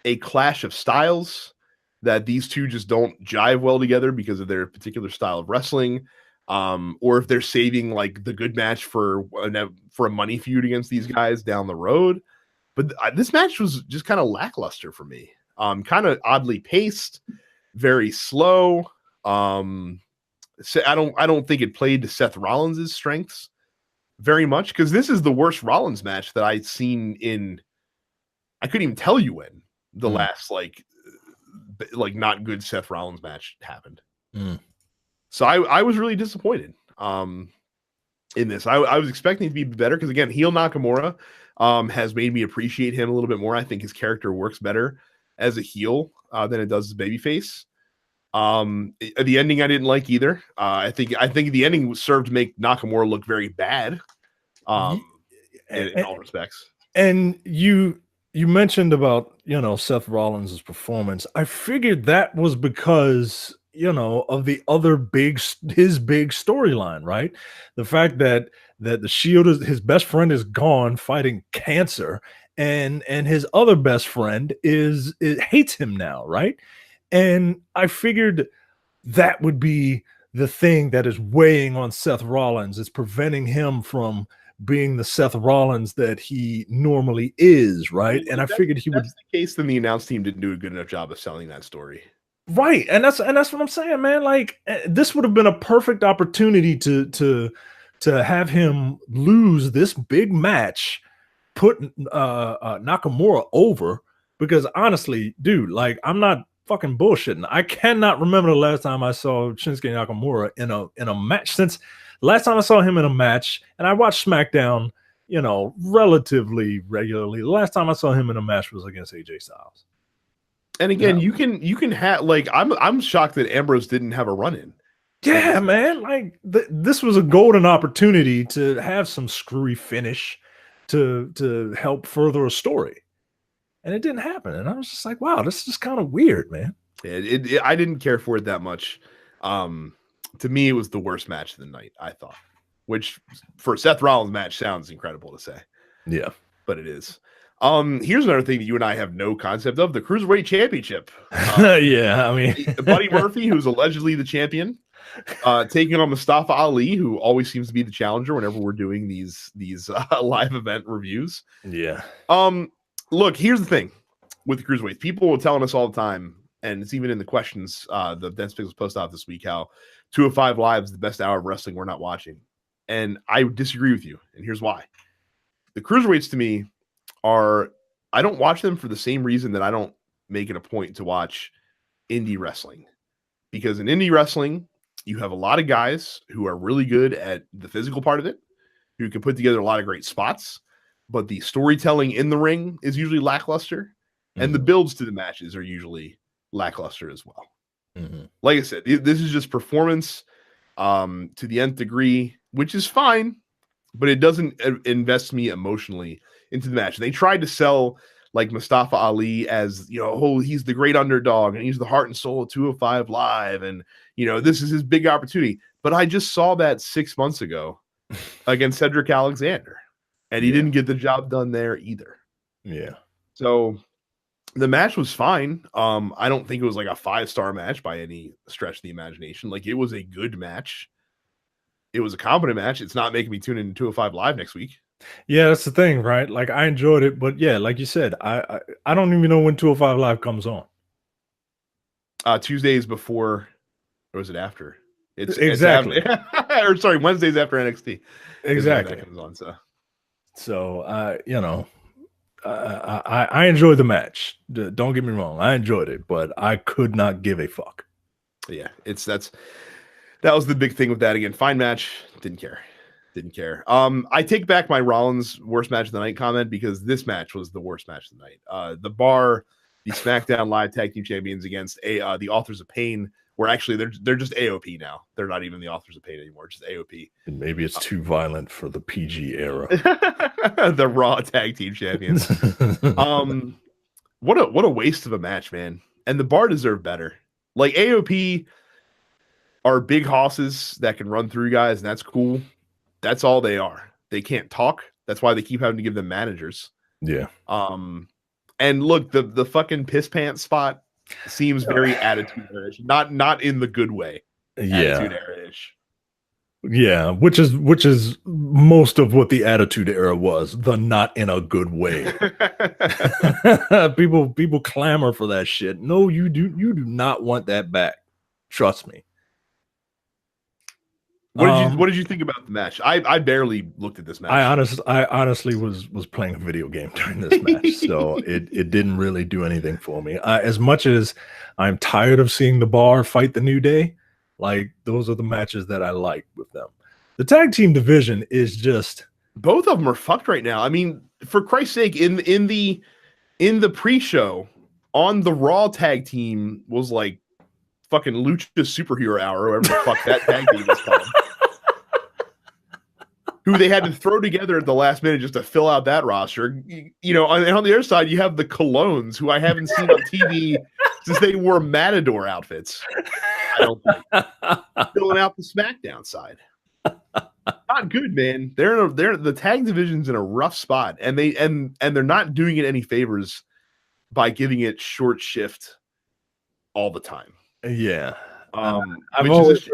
a clash of styles, that these two just don't jive well together because of their particular style of wrestling, or if they're saving like the good match for a money feud against these guys down the road. But this match was just kind of lackluster for me. Kind of oddly paced, very slow. So I don't think it played to Seth Rollins' strengths very much, because this is the worst Rollins match that I'd seen in, I couldn't even tell you when the last like not good Seth Rollins match happened. So I was really disappointed in this. I was expecting it to be better, because again, heel Nakamura has made me appreciate him a little bit more. I think his character works better as a heel than it does as a babyface. The ending I didn't like either. I think the ending served to make Nakamura look very bad in all respects. And you mentioned about, Seth Rollins' performance. I figured that was because, of the other his big storyline, right? The fact that the Shield his best friend is gone fighting cancer, and his other best friend hates him now, right? And I figured that would be the thing that is weighing on Seth Rollins. It's preventing him from being the Seth Rollins that he normally is, right? And I figured he would. That's the case. Then the announce team didn't do a good enough job of selling that story, right? And that's what I'm saying, man. Like, this would have been a perfect opportunity to have him lose this big match, put Nakamura over. Because honestly, dude, like, I'm not fucking bullshitting. I cannot remember the last time I saw Shinsuke Nakamura in a match. Since last time I saw him in a match, and I watched SmackDown, relatively regularly. The last time I saw him in a match was against AJ Styles. And again, you can have, like, I'm shocked that Ambrose didn't have a run in. Yeah, man. Like, this was a golden opportunity to have some screwy finish to help further a story. And it didn't happen. And I was just like, wow, this is just kind of weird, man. I didn't care for it that much. To me, it was the worst match of the night, I thought. Which, for a Seth Rollins match, sounds incredible to say. Yeah. But it is. Here's another thing that you and I have no concept of: the Cruiserweight Championship. Yeah, I mean, Buddy Murphy, who's allegedly the champion, taking on Mustafa Ali, who always seems to be the challenger whenever we're doing these live event reviews. Yeah. Look, here's the thing with the Cruiserweights. People were telling us all the time, and it's even in the questions, the Dense Pixels post out this week, how 205 Live is the best hour of wrestling we're not watching. And I disagree with you, and here's why. The Cruiserweights, to me, I don't watch them for the same reason that I don't make it a point to watch indie wrestling. Because in indie wrestling, you have a lot of guys who are really good at the physical part of it, who can put together a lot of great spots, but the storytelling in the ring is usually lackluster, and the builds to the matches are usually lackluster as well. Like I said, this is just performance to the nth degree, which is fine, but it doesn't invest me emotionally into the match. They tried to sell like Mustafa Ali as, oh, he's the great underdog and he's the heart and soul of 205 Live, and this is his big opportunity. But I just saw that 6 months ago against Cedric Alexander, and he didn't get the job done there either. Yeah. So the match was fine. I don't think it was like a 5-star match by any stretch of the imagination. Like, it was a good match. It was a competent match. It's not making me tune into 205 Live next week. Yeah, that's the thing, right? Like, I enjoyed it, but yeah, like you said, I don't even know when 205 Live comes on. Tuesdays before, or was it after? It's exactly. Or sorry, Wednesdays after NXT. Exactly. That comes on, so I enjoyed the match. Don't get me wrong, I enjoyed it, but I could not give a fuck. Yeah, that was the big thing with that. Again, fine match, didn't care. I take back my Rollins worst match of the night comment, because this match was the worst match of the night. The Bar, the SmackDown Live Tag Team Champions against the Authors of Pain, where actually they're just AOP now. They're not even the Authors of Pain anymore, just AOP. And maybe it's too violent for the PG era. The Raw Tag Team Champions. What a waste of a match, man. And the Bar deserve better. Like, AOP are big hosses that can run through guys, and that's cool. That's all they are. They can't talk. That's why they keep having to give them managers. Yeah. And look, the fucking piss pants spot seems very attitude-ish. Not in the good way. Yeah. Attitude-ish. Yeah, which is most of what the Attitude Era was, the not in a good way. people clamor for that shit. No, you do not want that back. Trust me. What did you think about the match? I barely looked at this match. I honestly was playing a video game during this match, so it didn't really do anything for me. As much as I'm tired of seeing the Bar fight the New Day, like, those are the matches that I like with them. The tag team division is just, both of them are fucked right now. I mean, for Christ's sake, in the pre-show on the Raw tag team was like fucking Lucha Superhero Hour, whatever the fuck that tag team was called. Who they had to throw together at the last minute just to fill out that roster. And on the other side, you have the Colognes, who I haven't seen on TV since they wore Matador outfits. I don't think. Filling out the SmackDown side. Not good, man. They're the tag division's in a rough spot, and they're not doing it any favors by giving it short shift all the time. Yeah. I've always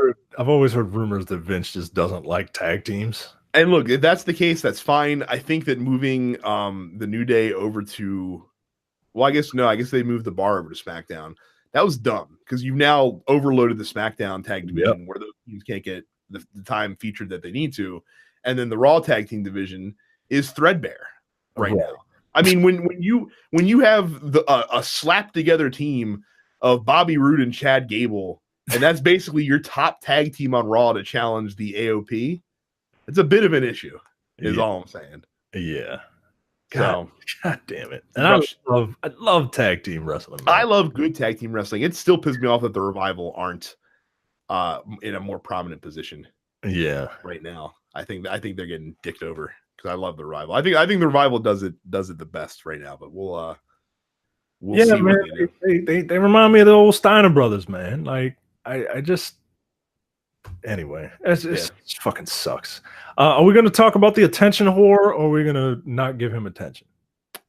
heard rumors that Vince just doesn't like tag teams. And look, if that's the case, that's fine. I think that moving the New Day over to, I guess they moved the Bar over to SmackDown. That was dumb, because you've now overloaded the SmackDown tag division, where those teams can't get the time featured that they need to. And then the Raw tag team division is threadbare right now. I mean, when you have a slap together team of Bobby Roode and Chad Gable, and that's basically your top tag team on Raw to challenge the AOP, it's a bit of an issue, is all I'm saying. Yeah. God damn it. And I love tag team wrestling, man. I love good tag team wrestling. It still pisses me off that the Revival aren't in a more prominent position. Yeah. Right now. I think they're getting dicked over, because I love the Revival. I think the Revival does it the best right now, but we'll see, man, what they remind me of the old Steiner brothers, man. Like, I just, anyway, it fucking sucks. Are we going to talk about the attention whore, or are we going to not give him attention?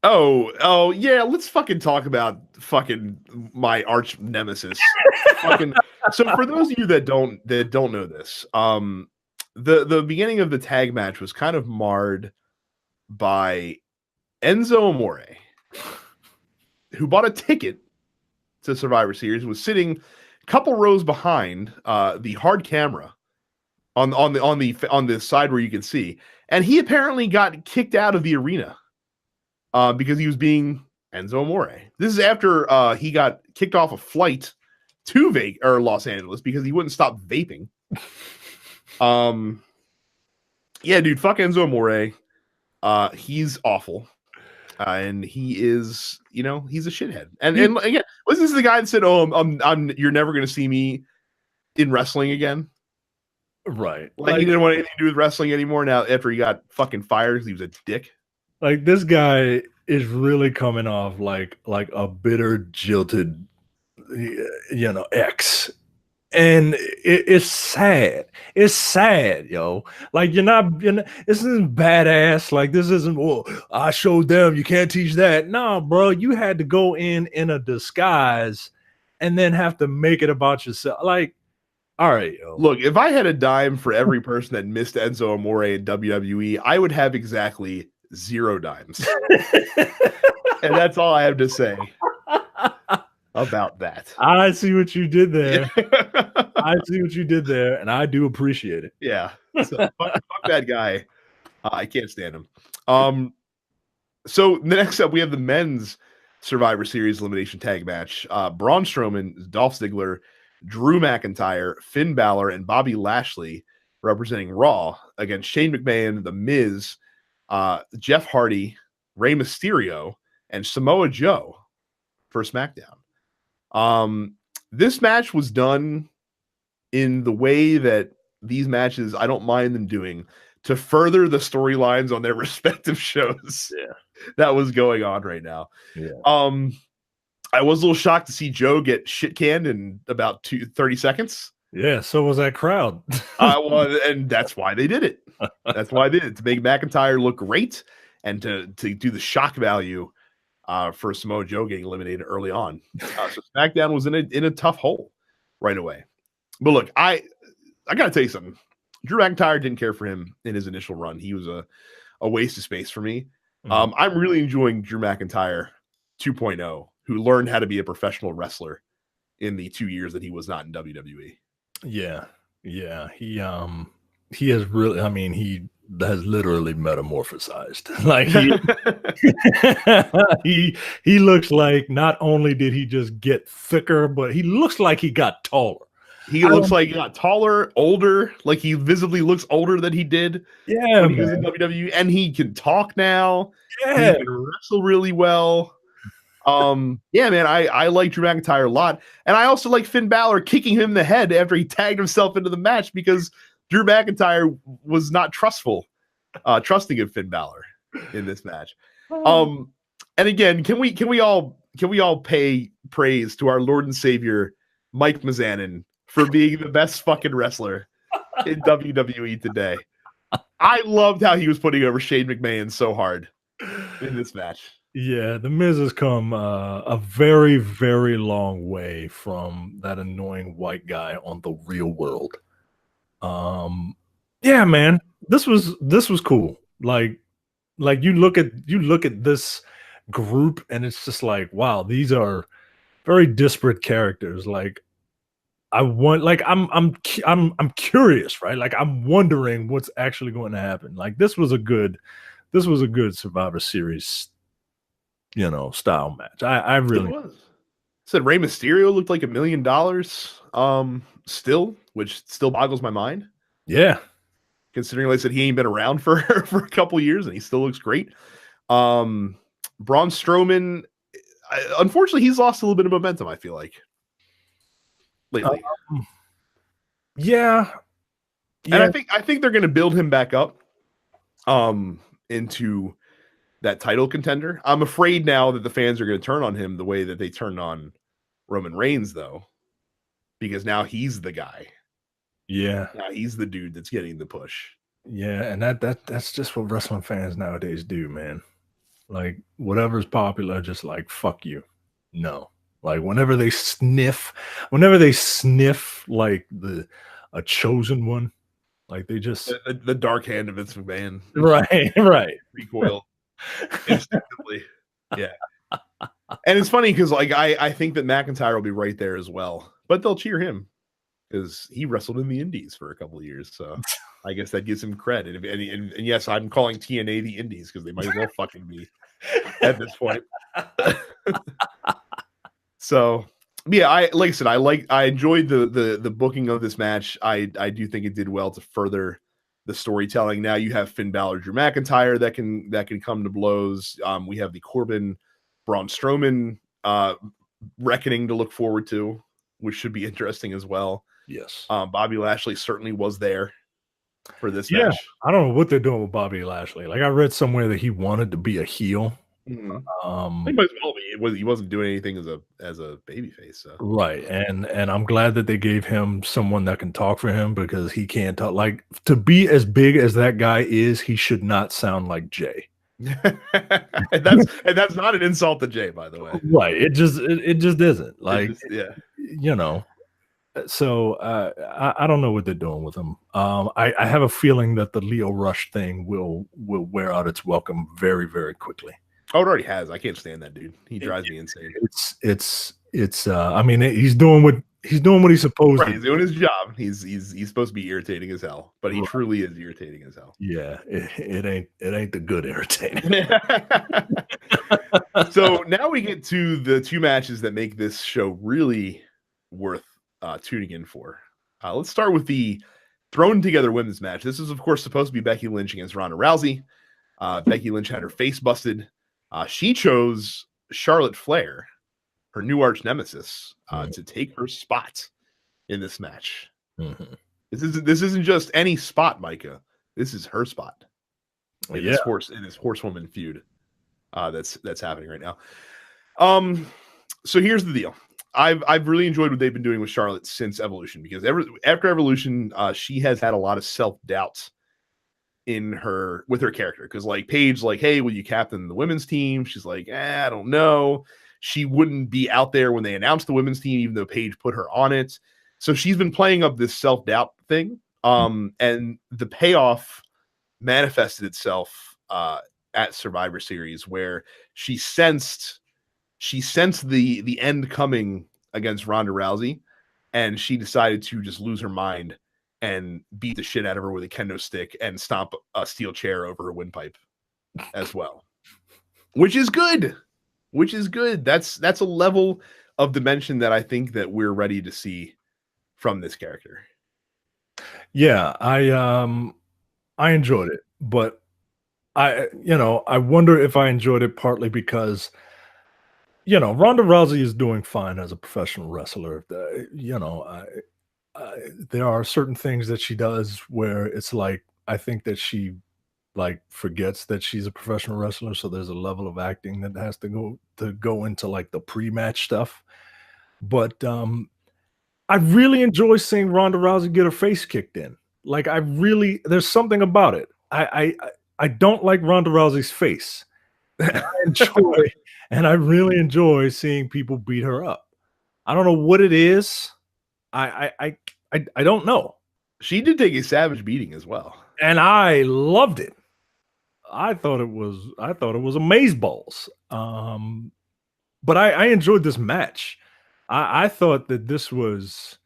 Oh yeah, let's fucking talk about fucking my arch nemesis. So for those of you that don't know this, the beginning of the tag match was kind of marred by Enzo Amore, who bought a ticket to Survivor Series, was sitting a couple rows behind the hard camera on the side where you can see, and he apparently got kicked out of the arena because he was being Enzo Amore. This is after he got kicked off a flight to Los Angeles because he wouldn't stop vaping. Yeah, dude, fuck Enzo Amore. He's awful. And he is, he's a shithead. And again, was this the guy that said, "Oh, you're never going to see me in wrestling again"? Right. Like he didn't want anything to do with wrestling anymore. Now after he got fucking fired, he was a dick. Like this guy is really coming off like a bitter, jilted, ex. And it's sad. It's sad, yo. Like this isn't badass. Like this isn't. Well, I showed them you can't teach that. No, bro, you had to go in a disguise, and then have to make it about yourself. Like, all right, yo. Look, if I had a dime for every person that missed Enzo Amore in WWE, I would have exactly 0 dimes. And that's all I have to say about that. I see what you did there. I see what you did there, and I do appreciate it. Yeah. So fuck that guy. I can't stand him. So next up, we have the men's Survivor Series elimination tag match. Braun Strowman, Dolph Ziggler, Drew McIntyre, Finn Balor, and Bobby Lashley representing Raw against Shane McMahon, The Miz, Jeff Hardy, Rey Mysterio, and Samoa Joe for SmackDown. This match was done in the way that these matches, I don't mind them doing, to further the storylines on their respective shows. Yeah. That was going on right now. Yeah. I was a little shocked to see Joe get shit canned in about 30 seconds. Yeah, so was that crowd. And that's why they did it. That's why they did it, to make McIntyre look great and to do the shock value for Samoa Joe getting eliminated early on. So SmackDown was in a tough hole right away. But look, I got to tell you something. Drew McIntyre didn't care for him in his initial run. He was a waste of space for me. I'm really enjoying Drew McIntyre 2.0, who learned how to be a professional wrestler in the 2 years that he was not in WWE. Yeah. He has really, I mean, he has literally metamorphosized. Like he looks like, not only did he just get thicker, but he looks like he got taller. He looks like he got taller, older, like he visibly looks older than he did when he was in WWE, and he can talk now. Yeah. He can wrestle really well. Yeah, man, I like Drew McIntyre a lot. And I also like Finn Balor kicking him in the head after he tagged himself into the match, because Drew McIntyre was not trusting of Finn Balor in this match. And again, can we all pay praise to our Lord and Savior Mike Mizanin for being the best fucking wrestler in WWE today? I loved how he was putting over Shane McMahon so hard in this match. Yeah, the Miz has come a very, very long way from that annoying white guy on The Real World. Yeah, man, this was cool. Like you look at this group, and it's just like, wow, these are very disparate characters. Like, I'm curious, right? Like, I'm wondering what's actually going to happen. Like, this was a good Survivor Series, style match. I really said Rey Mysterio looked like $1 million still, which still boggles my mind. Yeah. Considering, like I said, he ain't been around for a couple years and he still looks great. Braun Strowman, unfortunately, he's lost a little bit of momentum, I feel like, lately. Yeah. And I think they're going to build him back up into that title contender. I'm afraid now that the fans are going to turn on him the way that they turned on Roman Reigns, though, because now he's the guy. Yeah. Now he's the dude that's getting the push. Yeah, and that's just what wrestling fans nowadays do, man. Like, whatever's popular, just like, fuck you. No. Like, whenever they sniff like a chosen one, like, they just the dark hand of Vince McMahon. Right. Recoil instinctively. Yeah. And it's funny because, like, I think that McIntyre will be right there as well, but they'll cheer him because he wrestled in the Indies for a couple of years. So I guess that gives him credit. And yes, I'm calling TNA the Indies because they might as well fucking be at this point. So yeah, like I said, I enjoyed the booking of this match. I do think it did well to further the storytelling. Now you have Finn Balor, Drew McIntyre that can come to blows. We have the Corbin, Braun Strowman reckoning to look forward to, which should be interesting as well. Yes. Bobby Lashley certainly was there for this Yeah. match. I don't know what they're doing with Bobby Lashley. Like I read somewhere that he wanted to be a heel. Mhm. He Um, might as well be. He wasn't doing anything as a babyface. So right. And I'm glad that they gave him someone that can talk for him because he can't talk. Like to be as big as that guy is, he should not sound like Jay. and that's not an insult to Jay, by the way. Right. It just isn't. Like Yeah. you know. So I don't know what they're doing with him. I have a feeling that the Leo Rush thing will wear out its welcome very, very quickly. Oh, it already has. I can't stand that dude. He drives me insane. It's I mean he's doing what he's supposed Right, to he's doing his job. He's supposed to be irritating as hell, but he Right. truly is irritating as hell. Yeah, it ain't the good irritating. So now we get to the two matches that make this show really worth tuning in for. Let's start with the thrown together women's match. This is, of course, supposed to be Becky Lynch against Ronda Rousey. Becky Lynch had her face busted. She chose Charlotte Flair, her new arch nemesis, to take her spot in this match. Mhm. This isn't just any spot, Micah. This is her spot in Yeah. this horsewoman feud that's happening right now. So here's the deal. I've really enjoyed what they've been doing with Charlotte since Evolution because after Evolution, she has had a lot of self-doubt with her character. Because like Paige, like, hey, will you captain the women's team? She's like, I don't know. She wouldn't be out there when they announced the women's team, even though Paige put her on it. So she's been playing up this self-doubt thing. And the payoff manifested itself at Survivor Series, where she sensed the end coming against Ronda Rousey, and she decided to just lose her mind and beat the shit out of her with a kendo stick and stomp a steel chair over her windpipe as well, which is good. That's a level of dimension that I think that we're ready to see from this character. Yeah, I enjoyed it, but I wonder if I enjoyed it partly because Ronda Rousey is doing fine as a professional wrestler. There are certain things that she does where it's like I think that she like forgets that she's a professional wrestler, so there's a level of acting that has to go into like the pre-match stuff. But I really enjoy seeing Ronda Rousey get her face kicked in. Like there's something about it. I don't like Ronda Rousey's face. And I really enjoy seeing people beat her up. I don't know what it is. I don't know. She did take a savage beating as well, and I loved it. I thought it was amazeballs. But I enjoyed this match. I thought that this was,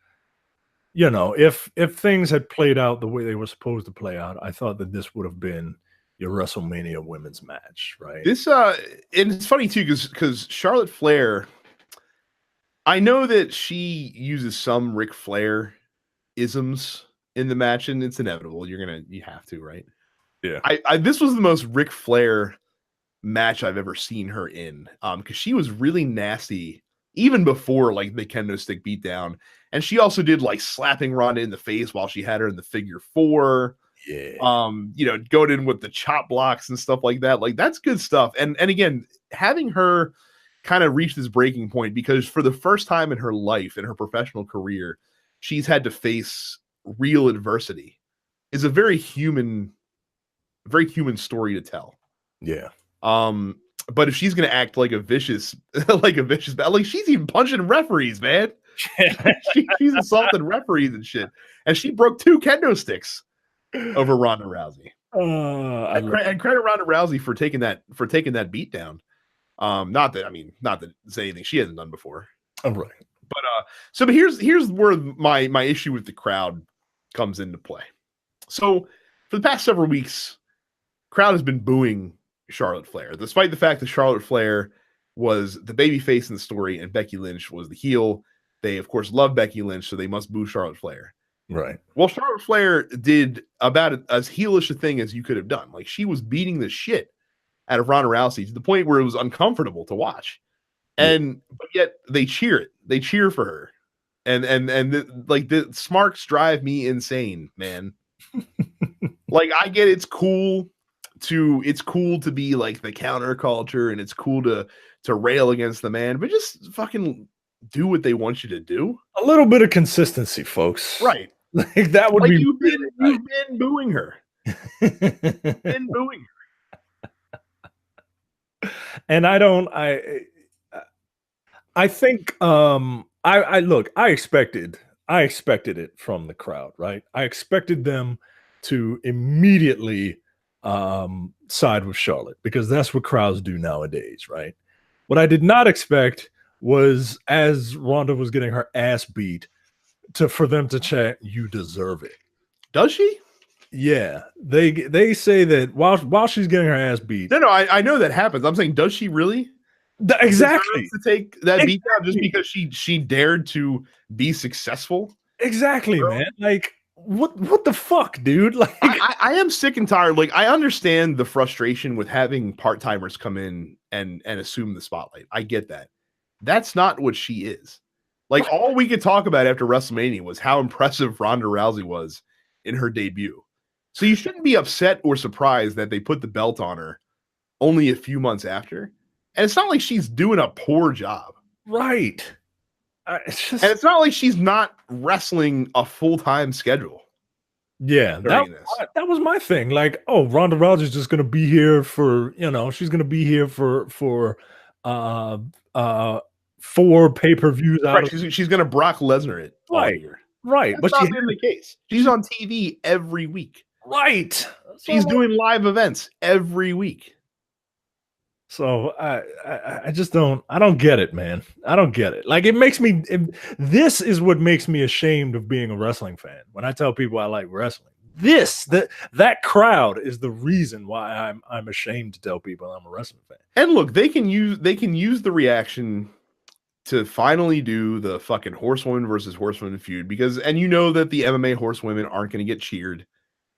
if things had played out the way they were supposed to play out, I thought that this would have been your WrestleMania women's match, right? This and it's funny too because Charlotte Flair, I know that she uses some Ric Flair isms in the match, and it's inevitable. You have to, right? Yeah. This was the most Ric Flair match I've ever seen her in, because she was really nasty even before like the kendo stick beatdown, and she also did like slapping Ronda in the face while she had her in the figure four. Yeah. Going in with the chop blocks and stuff like that. Like that's good stuff. And again, having her kind of reach this breaking point because for the first time in her life, in her professional career, she's had to face real adversity is a very human story to tell. Yeah. But if she's gonna act like a vicious, like she's even punching referees, man. She's assaulted referees and shit. And she broke 2 kendo sticks over Ronda Rousey. And credit Ronda Rousey for taking that beat down. Not that it's anything she hasn't done before. Oh, right. But here's where my issue with the crowd comes into play. So for the past several weeks, crowd has been booing Charlotte Flair, despite the fact that Charlotte Flair was the babyface in the story and Becky Lynch was the heel. They of course love Becky Lynch, so they must boo Charlotte Flair. Right. Well, Charlotte Flair did about as heelish a thing as you could have done. Like she was beating the shit out of Ronda Rousey to the point where it was uncomfortable to watch. But yet they cheer it. They cheer for her. like the smarks drive me insane, man. Like I get it's cool to be like the counterculture, and it's cool to rail against the man, but just fucking do what they want you to do. A little bit of consistency, folks. Right. Like that would like be you've really been booing her. Been booing her. And I think I look, I expected it from the crowd, right? I expected them to immediately side with Charlotte, because that's what crowds do nowadays, right? What I did not expect was, as Ronda was getting her ass beat, for them to chant, "You deserve it." Does she? Yeah, they say that while she's getting her ass beat. No, I know that happens. I'm saying, does she really? Exactly. To take that beat down just because she dared to be successful. Exactly, man. Like what the fuck, dude? Like I am sick and tired. Like I understand the frustration with having part-timers come in and assume the spotlight. I get that. That's not what she is. Like all we could talk about after WrestleMania was how impressive Ronda Rousey was in her debut. So you shouldn't be upset or surprised that they put the belt on her only a few months after. And it's not like she's doing a poor job. Right. And it's not like she's not wrestling a full-time schedule. Yeah, that was my thing. Like, oh, Ronda Rousey's just gonna be here for, she's gonna be here for 4 pay-per-views out. Right, she's gonna Brock Lesnar it all year. Right. That's not been the case. She's on TV every week. Right. She's doing live events every week. So I just don't get it, man. I don't get it. Like this is what makes me ashamed of being a wrestling fan. When I tell people I like wrestling, that crowd is the reason why I'm ashamed to tell people I'm a wrestling fan. And look, they can use the reaction to finally do the fucking horsewoman versus horsewoman feud, because, and that the MMA horsewomen aren't going to get cheered,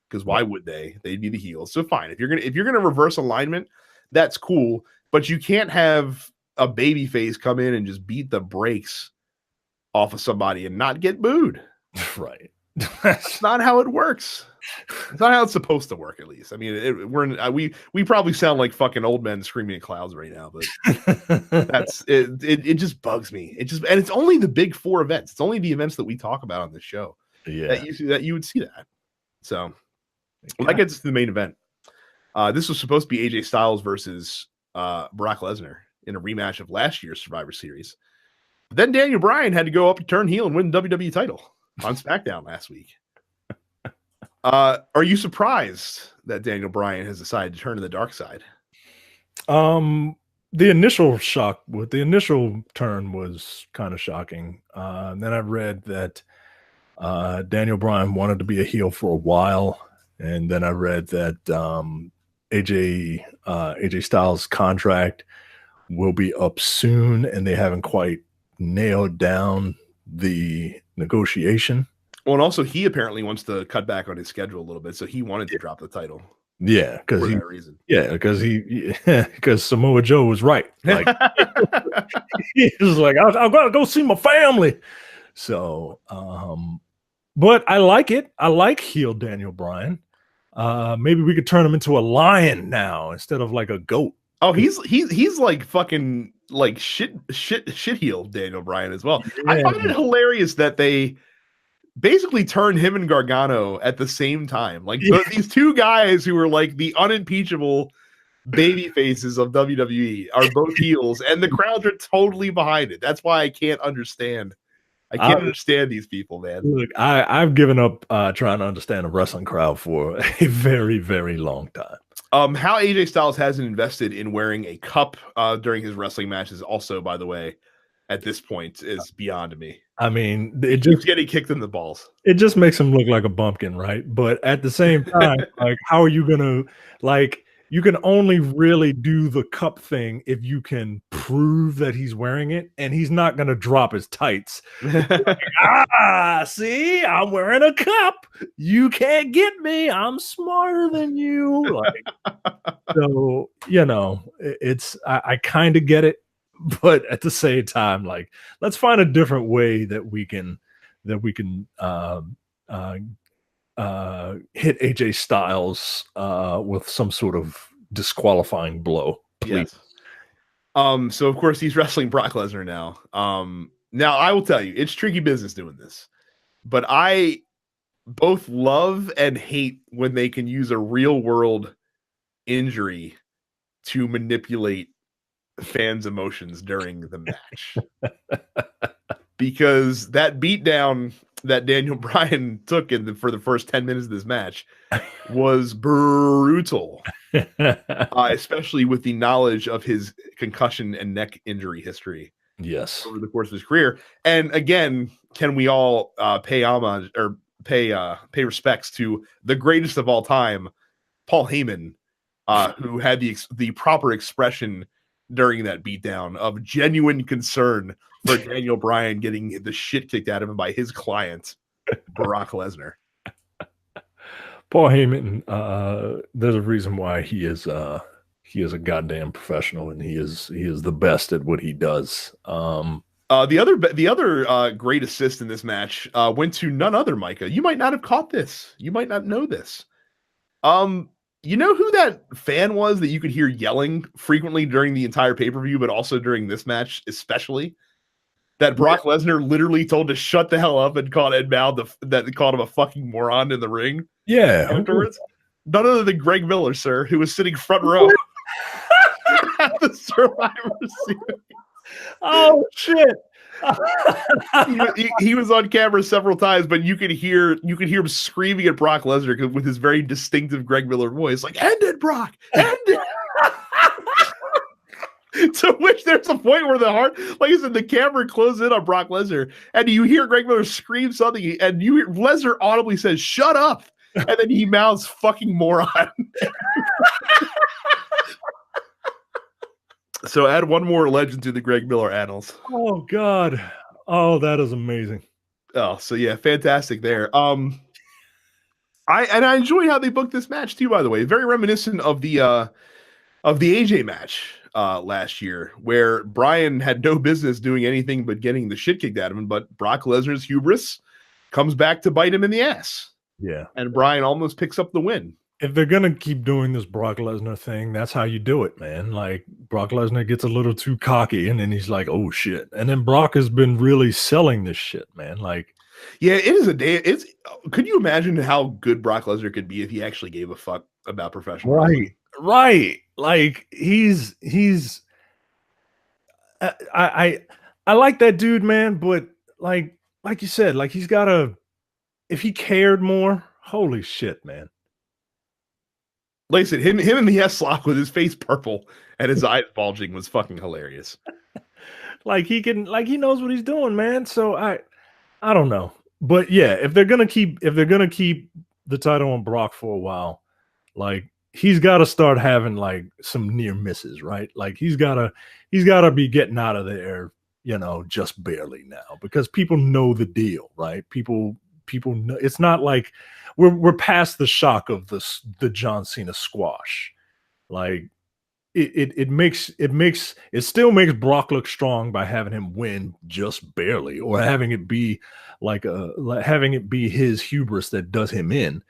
because why would they? They'd be the heels. So fine, if you're gonna reverse alignment, that's cool, but you can't have a baby face come in and just beat the brakes off of somebody and not get booed. Right. That's not how it works. It's not how it's supposed to work, at least. I mean, we probably sound like fucking old men screaming at clouds right now, but that's it. It just bugs me. And it's only the big 4 events. It's only the events that we talk about on the show. Yeah, that you would see that. So that gets to the main event. This was supposed to be AJ Styles versus Brock Lesnar in a rematch of last year's Survivor Series. But then Daniel Bryan had to go up and turn heel and win the WWE title on SmackDown last week. Are you surprised that Daniel Bryan has decided to turn to the dark side? The initial turn was kind of shocking. And then I read that Daniel Bryan wanted to be a heel for a while. And then I read that AJ Styles' contract will be up soon, and they haven't quite nailed down the negotiation. Well, and also he apparently wants to cut back on his schedule a little bit, so he wanted to drop the title. Yeah, because that reason. Yeah, because Samoa Joe was right. Like he was like, I gotta go see my family. So, but I like it. I like heel Daniel Bryan. Maybe we could turn him into a lion now instead of like a goat. Oh, he's like fucking like shit heel Daniel Bryan as well. Yeah. I find it hilarious that they basically turned him and Gargano at the same time. Like these 2 guys who are like the unimpeachable baby faces of WWE are both heels, and the crowds are totally behind it. That's why I can't understand. I can't understand these people, man. Look, I've given up trying to understand a wrestling crowd for a very, very long time. How AJ Styles hasn't invested in wearing a cup during his wrestling matches also, by the way, at this point is beyond me. I mean, it just getting kicked in the balls. It just makes him look like a bumpkin, right? But at the same time, like, how are you gonna you can only really do the cup thing if you can prove that he's wearing it, and he's not going to drop his tights. Like, see, I'm wearing a cup. You can't get me. I'm smarter than you. Like, so, I kind of get it, but at the same time, like, let's find a different way that we can that we can hit AJ Styles with some sort of disqualifying blow, please. Yes. So of course he's wrestling Brock Lesnar now. Now I will tell you, it's tricky business doing this, but I both love and hate when they can use a real world injury to manipulate fans' emotions during the match. Because that beatdown that Daniel Bryan took for the first 10 minutes of this match was brutal. Especially with the knowledge of his concussion and neck injury history. Yes. Over the course of his career. And again, can we all pay homage or pay respects to the greatest of all time, Paul Heyman, who had the proper expression during that beatdown of genuine concern for Daniel Bryan getting the shit kicked out of him by his client, Brock Lesnar. Paul Heyman, there's a reason why he is a goddamn professional, and he is the best at what he does. The other great assist in this match went to none other, Micah. You might not have caught this. You might not know this. You know who that fan was that you could hear yelling frequently during the entire pay-per-view, but also during this match, especially? That Brock Lesnar literally told to shut the hell up and called Ed Mao that called him a fucking moron in the ring. Yeah. Afterwards. None other than Greg Miller, sir, who was sitting front row at the Survivor Series. Oh shit. he was on camera several times, but you could hear him screaming at Brock Lesnar with his very distinctive Greg Miller voice, like, "End it, Brock! End it!" To which there's a point where like I said, the camera closes in on Brock Lesnar, and you hear Greg Miller scream something, and you hear Lesnar audibly says, "Shut up!" And then he mouths "fucking moron." So add one more legend to the Greg Miller annals. Oh God. Oh, that is amazing. Oh, so yeah, fantastic there. I enjoy how they booked this match too, by the way. Very reminiscent of the AJ match last year, where Bryan had no business doing anything but getting the shit kicked out of him, but Brock Lesnar's hubris comes back to bite him in the ass. Yeah. And Bryan almost picks up the win. If they're gonna keep doing this Brock Lesnar thing, that's how you do it, man. Like Brock Lesnar gets a little too cocky, and then he's like, "Oh shit!" And then Brock has been really selling this shit, man. Like, yeah, it is a day. It's. Could you imagine how good Brock Lesnar could be if he actually gave a fuck about professional wrestling? Right. Like he's. I like that dude, man. But like you said, like he's gotta. If he cared more, holy shit, man. Like I said, him in the S-Lock with his face purple and his eyes bulging was fucking hilarious. Like he knows what he's doing, man. So I don't know. But yeah, if they're gonna keep the title on Brock for a while, like he's gotta start having like some near misses, right? Like he's gotta be getting out of there, just barely now, because people know the deal, right? People know it's not like we're past the shock of the John Cena squash. Like it still makes Brock look strong by having him win just barely, or having it be having it be his hubris that does him in.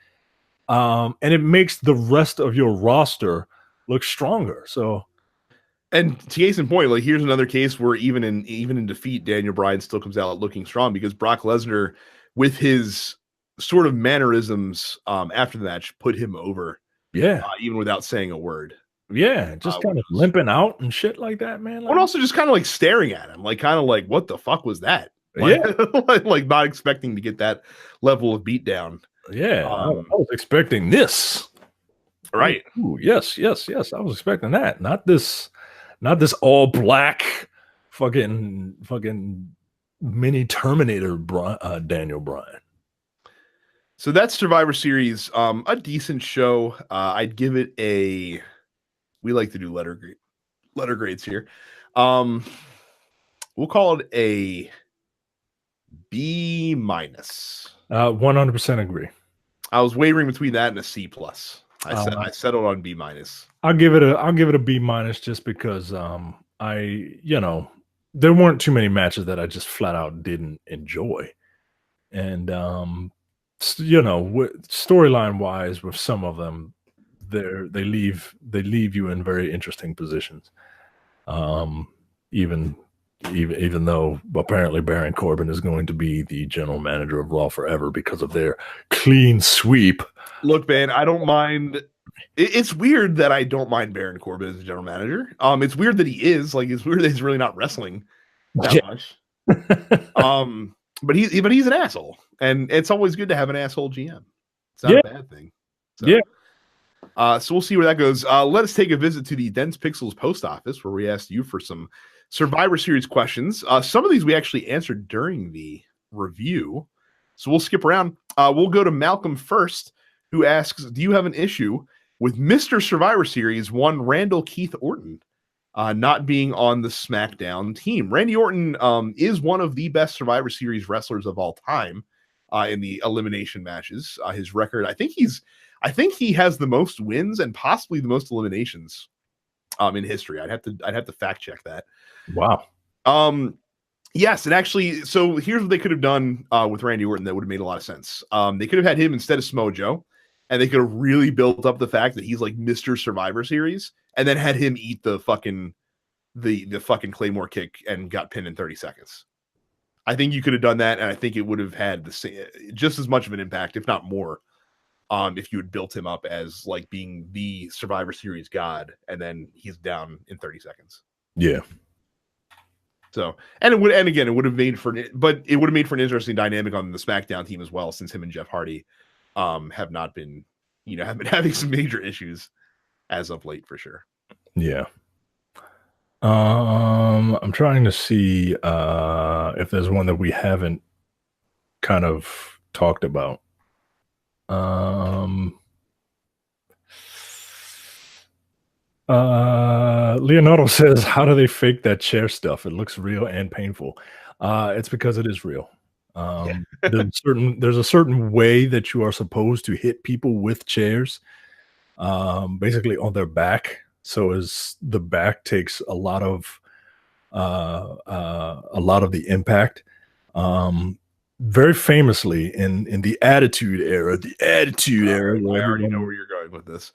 And it makes the rest of your roster look stronger. So, and to case in point, like here's another case where even in defeat, Daniel Bryan still comes out looking strong, because Brock Lesnar, with his sort of mannerisms after the match, put him over. Yeah, even without saying a word. Yeah, just kind of limping out and shit like that, man. And also just kind of like staring at him, like kind of like, what the fuck was that? Like, yeah, like not expecting to get that level of beatdown. Yeah, I was expecting this. Right. Ooh, yes. I was expecting that. Not this all black fucking mini Terminator Daniel Bryan. So that's Survivor Series. A decent show. I'd give it a. We like to do letter grades here. We'll call it a B-. 100% agree. I was wavering between that and a C+. I settled on B-. I'll give it a B- just because there weren't too many matches that I just flat out didn't enjoy. And you know, storyline wise, with some of them, they leave you in very interesting positions. Um, even even though apparently Baron Corbin is going to be the general manager of Raw forever because of their clean sweep. Look, man, I don't mind. It's weird that I don't mind Baron Corbin as a general manager. It's weird that he is. Like, it's weird that he's really not wrestling that much. But he's an asshole, and it's always good to have an asshole GM. It's not a bad thing. So, so we'll see where that goes. Let us take a visit to the Dense Pixels post office, where we asked you for some Survivor Series questions. Some of these we actually answered during the review, so we'll skip around. We'll go to Malcolm first, who asks, do you have an issue with Mr. Survivor Series one Randall Keith Orton not being on the SmackDown team? Randy Orton is one of the best Survivor Series wrestlers of all time in the elimination matches. His record, I think he has the most wins and possibly the most eliminations in history. I'd have to fact check that. Wow. Yes, and actually, so here's what they could have done with Randy Orton that would have made a lot of sense. They could have had him instead of Samoa Joe, and they could have really built up the fact that he's like Mr. Survivor Series, and then had him eat the fucking Claymore kick and got pinned in 30 seconds. I think you could have done that, and I think it would have had the same, just as much of an impact, if not more, if you had built him up as like being the Survivor Series god, and then he's down in 30 seconds. Yeah. So, and it would have made for an interesting dynamic on the SmackDown team as well, since him and Jeff Hardy have been having some major issues as of late, for sure. Yeah. I'm trying to see if there's one that we haven't kind of talked about. Leonardo says, how do they fake that chair stuff? It looks real and painful. It's because it is real. There's a certain way that you are supposed to hit people with chairs, basically on their back. So as the back takes a lot of the impact. Very famously in the Attitude Era. I already know where you're going with this.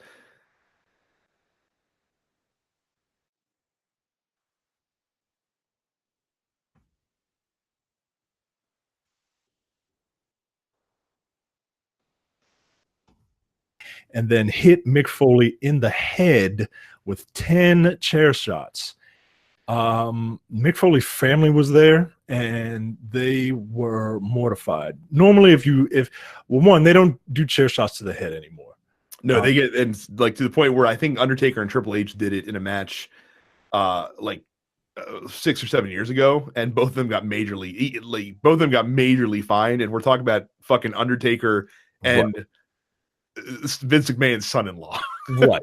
And then hit Mick Foley in the head with 10 chair shots. Mick Foley's family was there, and they were mortified. Normally, they don't do chair shots to the head anymore. No, they get, and like to the point where I think Undertaker and Triple H did it in a match, 6 or 7 years ago, and both of them got majorly fined. And we're talking about fucking Undertaker and Vince McMahon's son-in-law. Right.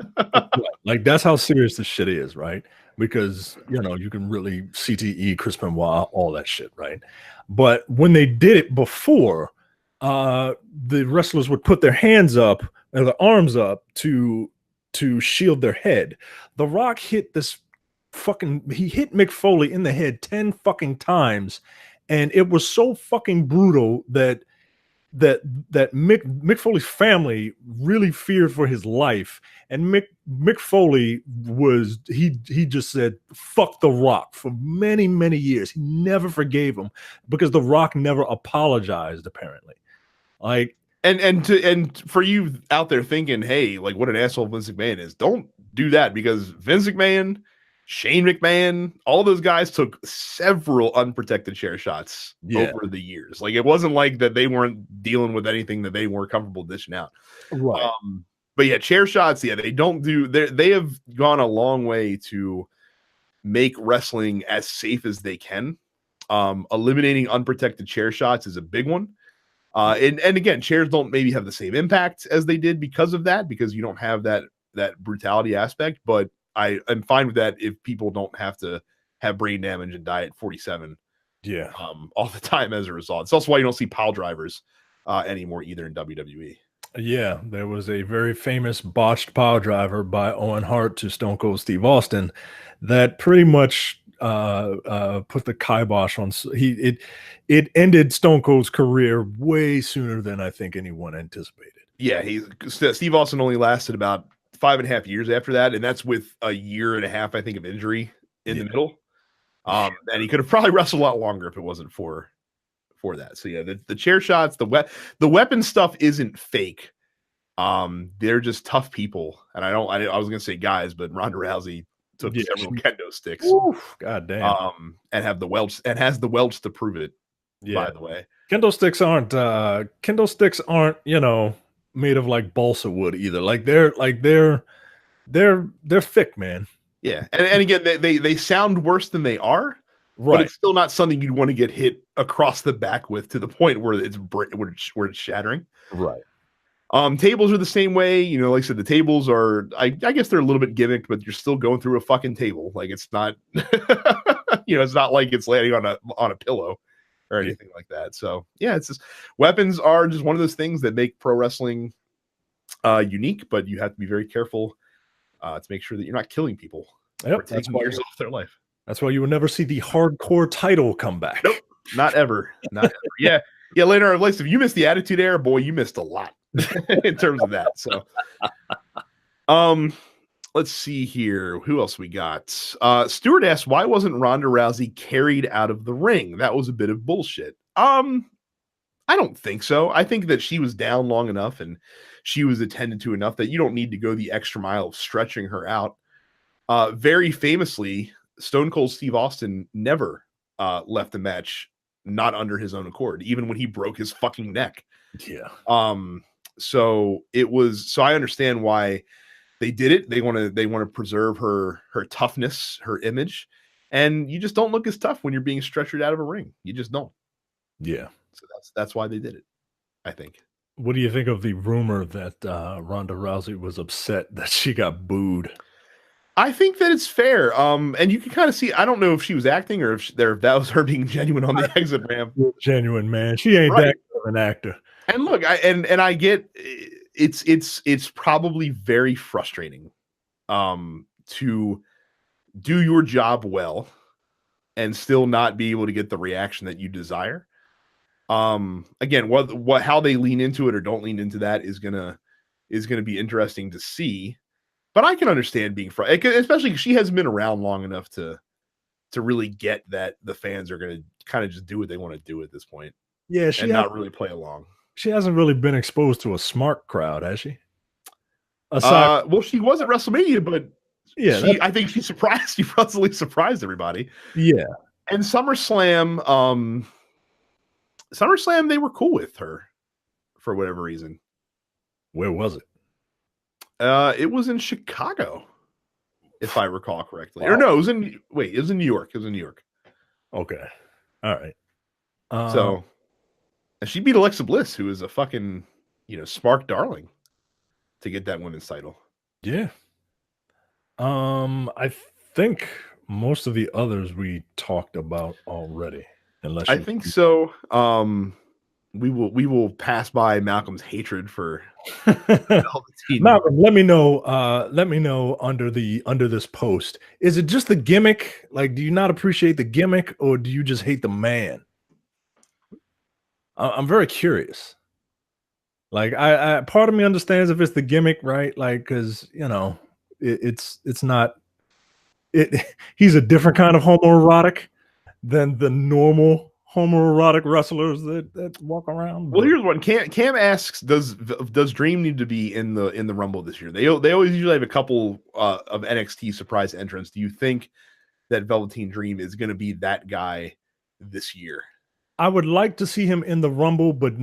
Like, that's how serious this shit is, right? Because you can really CTE, Chris Benoit, all that shit, right? But when they did it before, the wrestlers would put their hands up and their arms up to shield their head. The Rock hit he hit Mick Foley in the head 10 fucking times, and it was so fucking brutal that Mick Foley's family really feared for his life. And Mick Foley he just said fuck The Rock for many, many years. He never forgave him because The Rock never apologized, apparently. Like, and for you out there thinking, hey, like, what an asshole Vince McMahon is, don't do that, because Vince McMahon, Shane McMahon, all those guys took several unprotected chair shots over the years. Like, it wasn't like that they weren't dealing with anything that they weren't comfortable dishing out. Right. But yeah, chair shots, they don't do. They have gone a long way to make wrestling as safe as they can. Eliminating unprotected chair shots is a big one. And again, chairs don't maybe have the same impact as they did because of that, because you don't have that brutality aspect. But I'm fine with that if people don't have to have brain damage and die at 47 all the time as a result. It's also why you don't see pile drivers anymore either in WWE. Yeah, there was a very famous botched pile driver by Owen Hart to Stone Cold Steve Austin that pretty much put the kibosh on. It ended Stone Cold's career way sooner than I think anyone anticipated. Yeah, Steve Austin only lasted about 5.5 years after that, and that's with a year and a half, I think, of injury in the middle. And he could have probably wrestled a lot longer if it wasn't for that. So yeah, the chair shots, the weapon stuff isn't fake. They're just tough people, and I was gonna say guys, but Ronda Rousey took several kendo sticks. Oof, God damn. And has the welts to prove it. Yeah. By the way, kendo sticks aren't made of like balsa wood either. Like they're thick, man. Yeah, and again, they sound worse than they are, right? But it's still not something you'd want to get hit across the back with to the point where it's shattering. Right. Tables are the same way. Like I said, the tables are, I guess they're a little bit gimmicked, but you're still going through a fucking table. Like it's not, it's not like it's landing on a pillow or anything like that. So yeah, it's just weapons are just one of those things that make pro wrestling unique, but you have to be very careful to make sure that you're not killing people or taking years off their life. That's why you will never see the hardcore title come back. Nope, not ever. Not ever. Yeah. Later, if you missed the Attitude Era, boy, you missed a lot in terms of that. So, let's see here. Who else we got? Stuart asked, why wasn't Ronda Rousey carried out of the ring? That was a bit of bullshit. I don't think so. I think that she was down long enough and she was attended to enough that you don't need to go the extra mile of stretching her out. Very famously, Stone Cold Steve Austin never left the match not under his own accord, even when he broke his fucking neck. Yeah. So I understand why they did it. They want to preserve her toughness, her image, and you just don't look as tough when you're being stretchered out of a ring. You just don't. Yeah. So that's why they did it, I think. What do you think of the rumor that Ronda Rousey was upset that she got booed? I think that it's fair. And you can kind of see, I don't know if she was acting or if that was her being genuine on the exit ramp. Genuine, man. She ain't that good of an actor. And look, I get it's probably very frustrating to do your job well and still not be able to get the reaction that you desire. Again, how they lean into it or don't lean into that is gonna be interesting to see. But I can understand being frustrated, especially because she hasn't been around long enough to really get that the fans are going to kind of just do what they want to do at this point. Yeah, and not really play along. She hasn't really been exposed to a smart crowd, has she? Well, she was at WrestleMania, but yeah, I think she pleasantly surprised everybody. Yeah, and SummerSlam, they were cool with her for whatever reason. Where was it? It was in Chicago, if I recall correctly. Wow. Or no, it was in New York. It was in New York. Okay. All right. So and she beat Alexa Bliss, who is a fucking, spark darling, to get that women's title. Yeah. I think most of the others we talked about already. I think so. We will pass by Malcolm's hatred for Malcolm. Let me know under this post. Is it just the gimmick? Like, do you not appreciate the gimmick, or do you just hate the man? I'm very curious. Like, I part of me understands if it's the gimmick, right? Like, because it's not. He's a different kind of homoerotic than the normal homoerotic wrestlers that walk around. Well, here's one. Cam asks, does Dream need to be in the Rumble this year? They always usually have a couple of NXT surprise entrants. Do you think that Velveteen Dream is going to be that guy this year? I would like to see him in the Rumble, but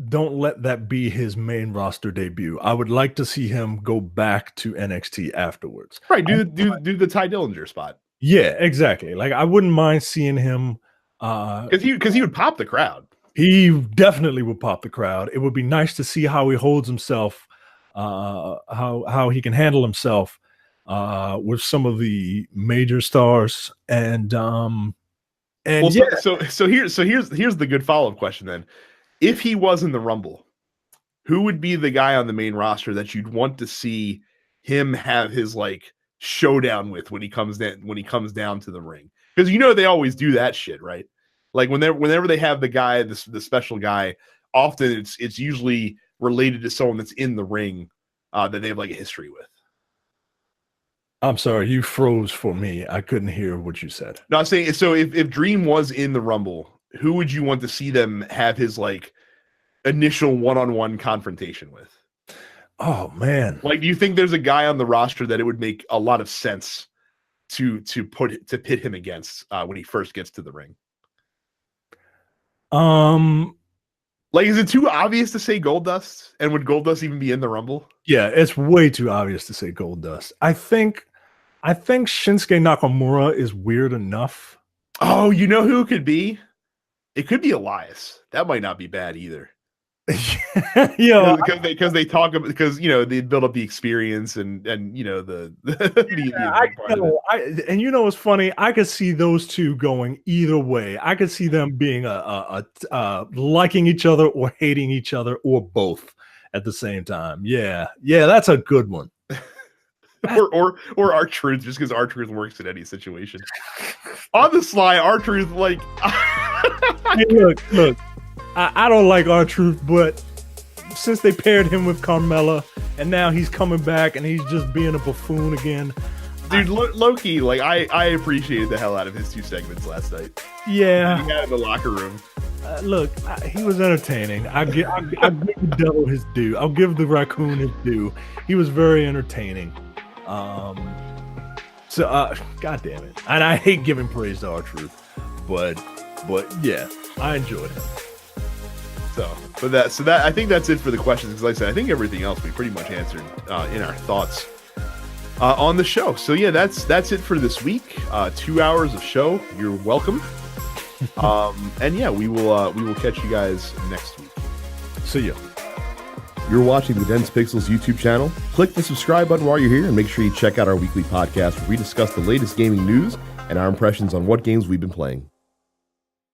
don't let that be his main roster debut. I would like to see him go back to NXT afterwards. Right. Do the Ty Dillinger spot. Yeah, exactly. Like, I wouldn't mind seeing him because he would pop the crowd. He definitely would pop the crowd. It would be nice to see how he holds himself, how he can handle himself with some of the major stars. And well, so here's the good follow-up question then. If he was in the Rumble, who would be the guy on the main roster that you'd want to see him have his like showdown with when he comes down to the ring. Because they always do that shit, right? Like whenever they have the guy, the special guy, often it's usually related to someone that's in the ring that they have like a history with. I'm sorry, you froze for me. I couldn't hear what you said. No, I'm saying, so if Dream was in the Rumble, who would you want to see them have his like initial one-on-one confrontation with? Oh man. Like, do you think there's a guy on the roster that it would make a lot of sense to pit him against when he first gets to the ring? Like, is it too obvious to say Goldust? And would Goldust even be in the Rumble? Yeah, it's way too obvious to say Goldust. I think Shinsuke Nakamura is weird enough. Oh, you know who it could be? It could be Elias. That might not be bad either. Yeah, because they talk about, because they build up the experience and the and what's funny, I could see those two going either way. I could see them being a liking each other or hating each other or both at the same time. Yeah, that's a good one. or R-Truth, just because R-Truth works in any situation. On the sly, R-Truth, like hey, look. I don't like R-Truth, but since they paired him with Carmella and now he's coming back and he's just being a buffoon again. Dude, Loki, like I appreciated the hell out of his 2 segments last night. Yeah. He had in the locker room. Look, he was entertaining. I'll give the devil his due. I'll give the raccoon his due. He was very entertaining. God damn it. And I hate giving praise to R-Truth, but yeah, I enjoyed him. So that I think that's it for the questions, because like I said, I think everything else we pretty much answered in our thoughts on the show. So yeah, that's it for this week. 2 hours of show. You're welcome. And yeah, we will catch you guys next week. See ya. You're watching the Dense Pixels YouTube channel. Click the subscribe button while you're here and make sure you check out our weekly podcast where we discuss the latest gaming news and our impressions on what games we've been playing.